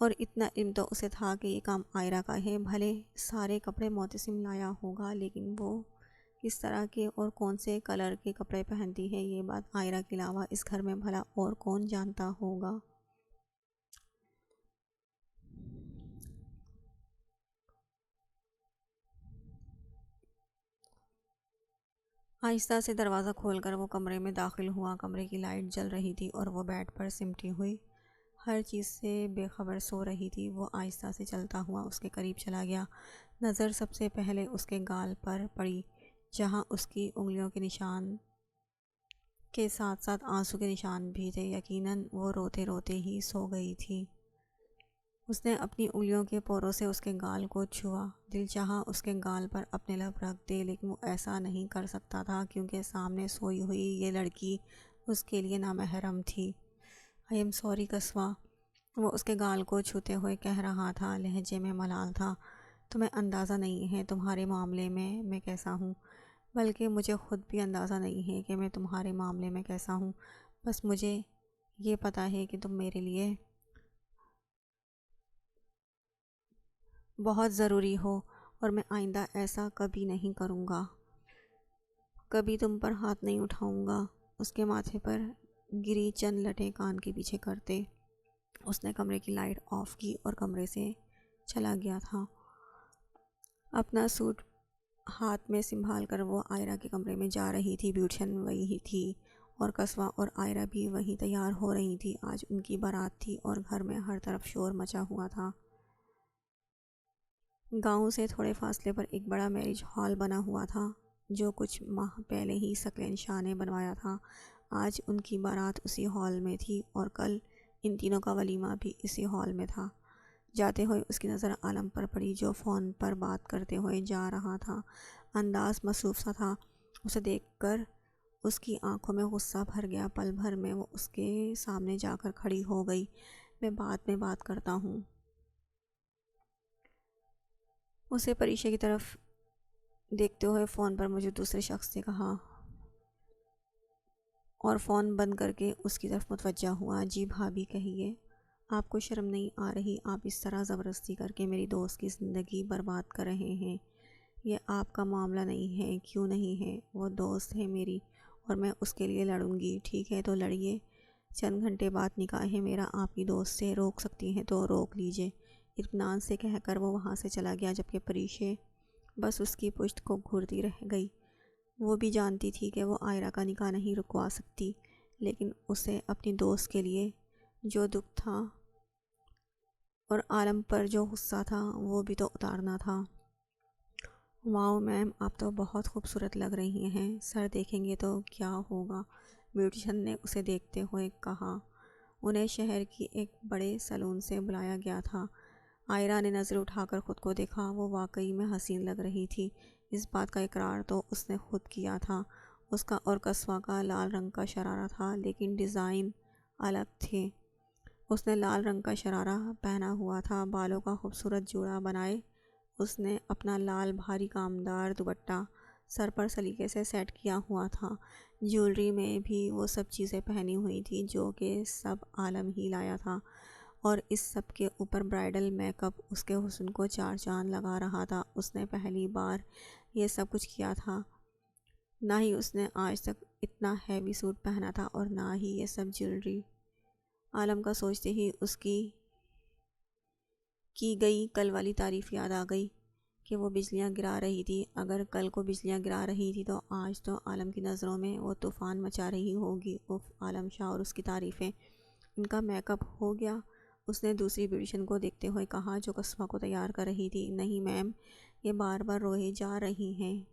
اور اتنا علم تو اسے تھا کہ یہ کام عائرہ کا ہے۔ بھلے سارے کپڑے معتصم لایا ہوگا، لیکن وہ کس طرح کے اور کون سے کلر کے کپڑے پہنتی ہے یہ بات عائرہ کے علاوہ اس گھر میں بھلا اور کون جانتا ہوگا۔ آہستہ سے دروازہ کھول کر وہ کمرے میں داخل ہوا۔ کمرے کی لائٹ جل رہی تھی اور وہ بیڈ پر سمٹی ہوئی ہر چیز سے بے خبر سو رہی تھی۔ وہ آہستہ سے چلتا ہوا اس کے قریب چلا گیا۔ نظر سب سے پہلے اس کے گال پر پڑی، جہاں اس کی انگلیوں کے نشان کے ساتھ ساتھ آنسو کے نشان بھی تھے۔ یقیناً وہ روتے روتے ہی سو گئی تھی۔ اس نے اپنی انگلیوں کے پوروں سے اس کے گال کو چھوا۔ دل چاہا اس کے گال پر اپنے لب رکھ دے، لیکن وہ ایسا نہیں کر سکتا تھا کیونکہ سامنے سوئی ہوئی یہ لڑکی اس کے لیے نامحرم تھی۔ آئی ایم سوری قصوہ، وہ اس کے گال کو چھوتے ہوئے کہہ رہا تھا، لہجے میں ملال تھا۔ تمہیں اندازہ نہیں ہے تمہارے معاملے میں کیسا ہوں، بلکہ مجھے خود بھی اندازہ نہیں ہے کہ میں تمہارے معاملے میں کیسا ہوں۔ بس مجھے یہ پتہ ہے کہ تم میرے لیے بہت ضروری ہو، اور میں آئندہ ایسا کبھی نہیں کروں گا، کبھی تم پر ہاتھ نہیں اٹھاؤں گا۔ اس کے ماتھے پر گری چند لٹیں کان کے پیچھے کرتے اس نے کمرے کی لائٹ آف کی اور کمرے سے چلا گیا تھا۔ اپنا سوٹ ہاتھ میں سنبھال کر وہ عائرہ کے کمرے میں جا رہی تھی۔ بیوٹیشن وہی تھی اور قصوہ اور عائرہ بھی وہی تیار ہو رہی تھی۔ آج ان کی بارات تھی اور گھر میں ہر طرف شور مچا ہوا تھا۔ گاؤں سے تھوڑے فاصلے پر ایک بڑا میرج ہال بنا ہوا تھا جو کچھ ماہ پہلے ہی ثقلین شاہ نے بنوایا تھا۔ آج ان کی بارات اسی ہال میں تھی اور کل ان تینوں کا ولیمہ بھی اسی ہال میں تھا۔ جاتے ہوئے اس کی نظر عالم پر پڑی جو فون پر بات کرتے ہوئے جا رہا تھا۔ انداز مصروف سا تھا۔ اسے دیکھ کر اس کی آنکھوں میں غصہ بھر گیا۔ پل بھر میں وہ اس کے سامنے جا کر کھڑی ہو گئی۔ میں بعد میں بات کرتا ہوں، اسے پریشے کی طرف دیکھتے ہوئے فون پر موجود دوسرے شخص سے کہا اور فون بند کر کے اس کی طرف متوجہ ہوا۔ جی بھابی کہیے، آپ کو شرم نہیں آ رہی؟ آپ اس طرح زبردستی کر کے میری دوست کی زندگی برباد کر رہے ہیں۔ یہ آپ کا معاملہ نہیں ہے۔ کیوں نہیں ہے؟ وہ دوست ہے میری اور میں اس کے لیے لڑوں گی۔ ٹھیک ہے تو لڑیے، چند گھنٹے بعد نکاح ہے میرا، آپ کی دوست سے روک سکتی ہیں تو روک لیجئے، اطمینان سے کہہ کر وہ وہاں سے چلا گیا، جبکہ پریشے بس اس کی پشت کو گھورتی رہ گئی۔ وہ بھی جانتی تھی کہ وہ عائرہ کا نکاح نہیں رکوا سکتی، لیکن اسے اپنی دوست کے لیے جو دکھ تھا اور عالم پر جو غصہ تھا وہ بھی تو اتارنا تھا۔ واؤ میم، آپ تو بہت خوبصورت لگ رہی ہیں، سر دیکھیں گے تو کیا ہوگا؟ بیوٹیشن نے اسے دیکھتے ہوئے کہا۔ انہیں شہر کی ایک بڑے سیلون سے بلایا گیا تھا۔ عائرہ نے نظر اٹھا کر خود کو دیکھا۔ وہ واقعی میں حسین لگ رہی تھی۔ اس بات کا اقرار تو اس نے خود کیا تھا۔ اس کا اور قصوہ کا لال رنگ کا شرارہ تھا، لیکن ڈیزائن الگ تھے۔ اس نے لال رنگ کا شرارہ پہنا ہوا تھا، بالوں کا خوبصورت جوڑا بنائے اس نے اپنا لال بھاری کامدار دوپٹہ سر پر سلیقے سے سیٹ کیا ہوا تھا۔ جیولری میں بھی وہ سب چیزیں پہنی ہوئی تھی جو کہ سب عالم ہی لایا تھا۔ اور اس سب کے اوپر برائڈل میک اپ اس کے حسن کو چار چاند لگا رہا تھا۔ اس نے پہلی بار یہ سب کچھ کیا تھا، نہ ہی اس نے آج تک اتنا ہیوی سوٹ پہنا تھا اور نہ ہی یہ سب جیولری۔ عالم کا سوچتے ہی اس کی گئی کل والی تعریف یاد آ گئی کہ وہ بجلیاں گرا رہی تھی۔ اگر کل کو بجلیاں گرا رہی تھی تو آج تو عالم کی نظروں میں وہ طوفان مچا رہی ہوگی۔ عالم شاہ اور اس کی تعریفیں۔ ان کا میک اپ ہو گیا؟ اس نے دوسری بیوٹیشن کو دیکھتے ہوئے کہا جو قصبہ کو تیار کر رہی تھی۔ نہیں میم، یہ بار بار روئے جا رہی ہیں۔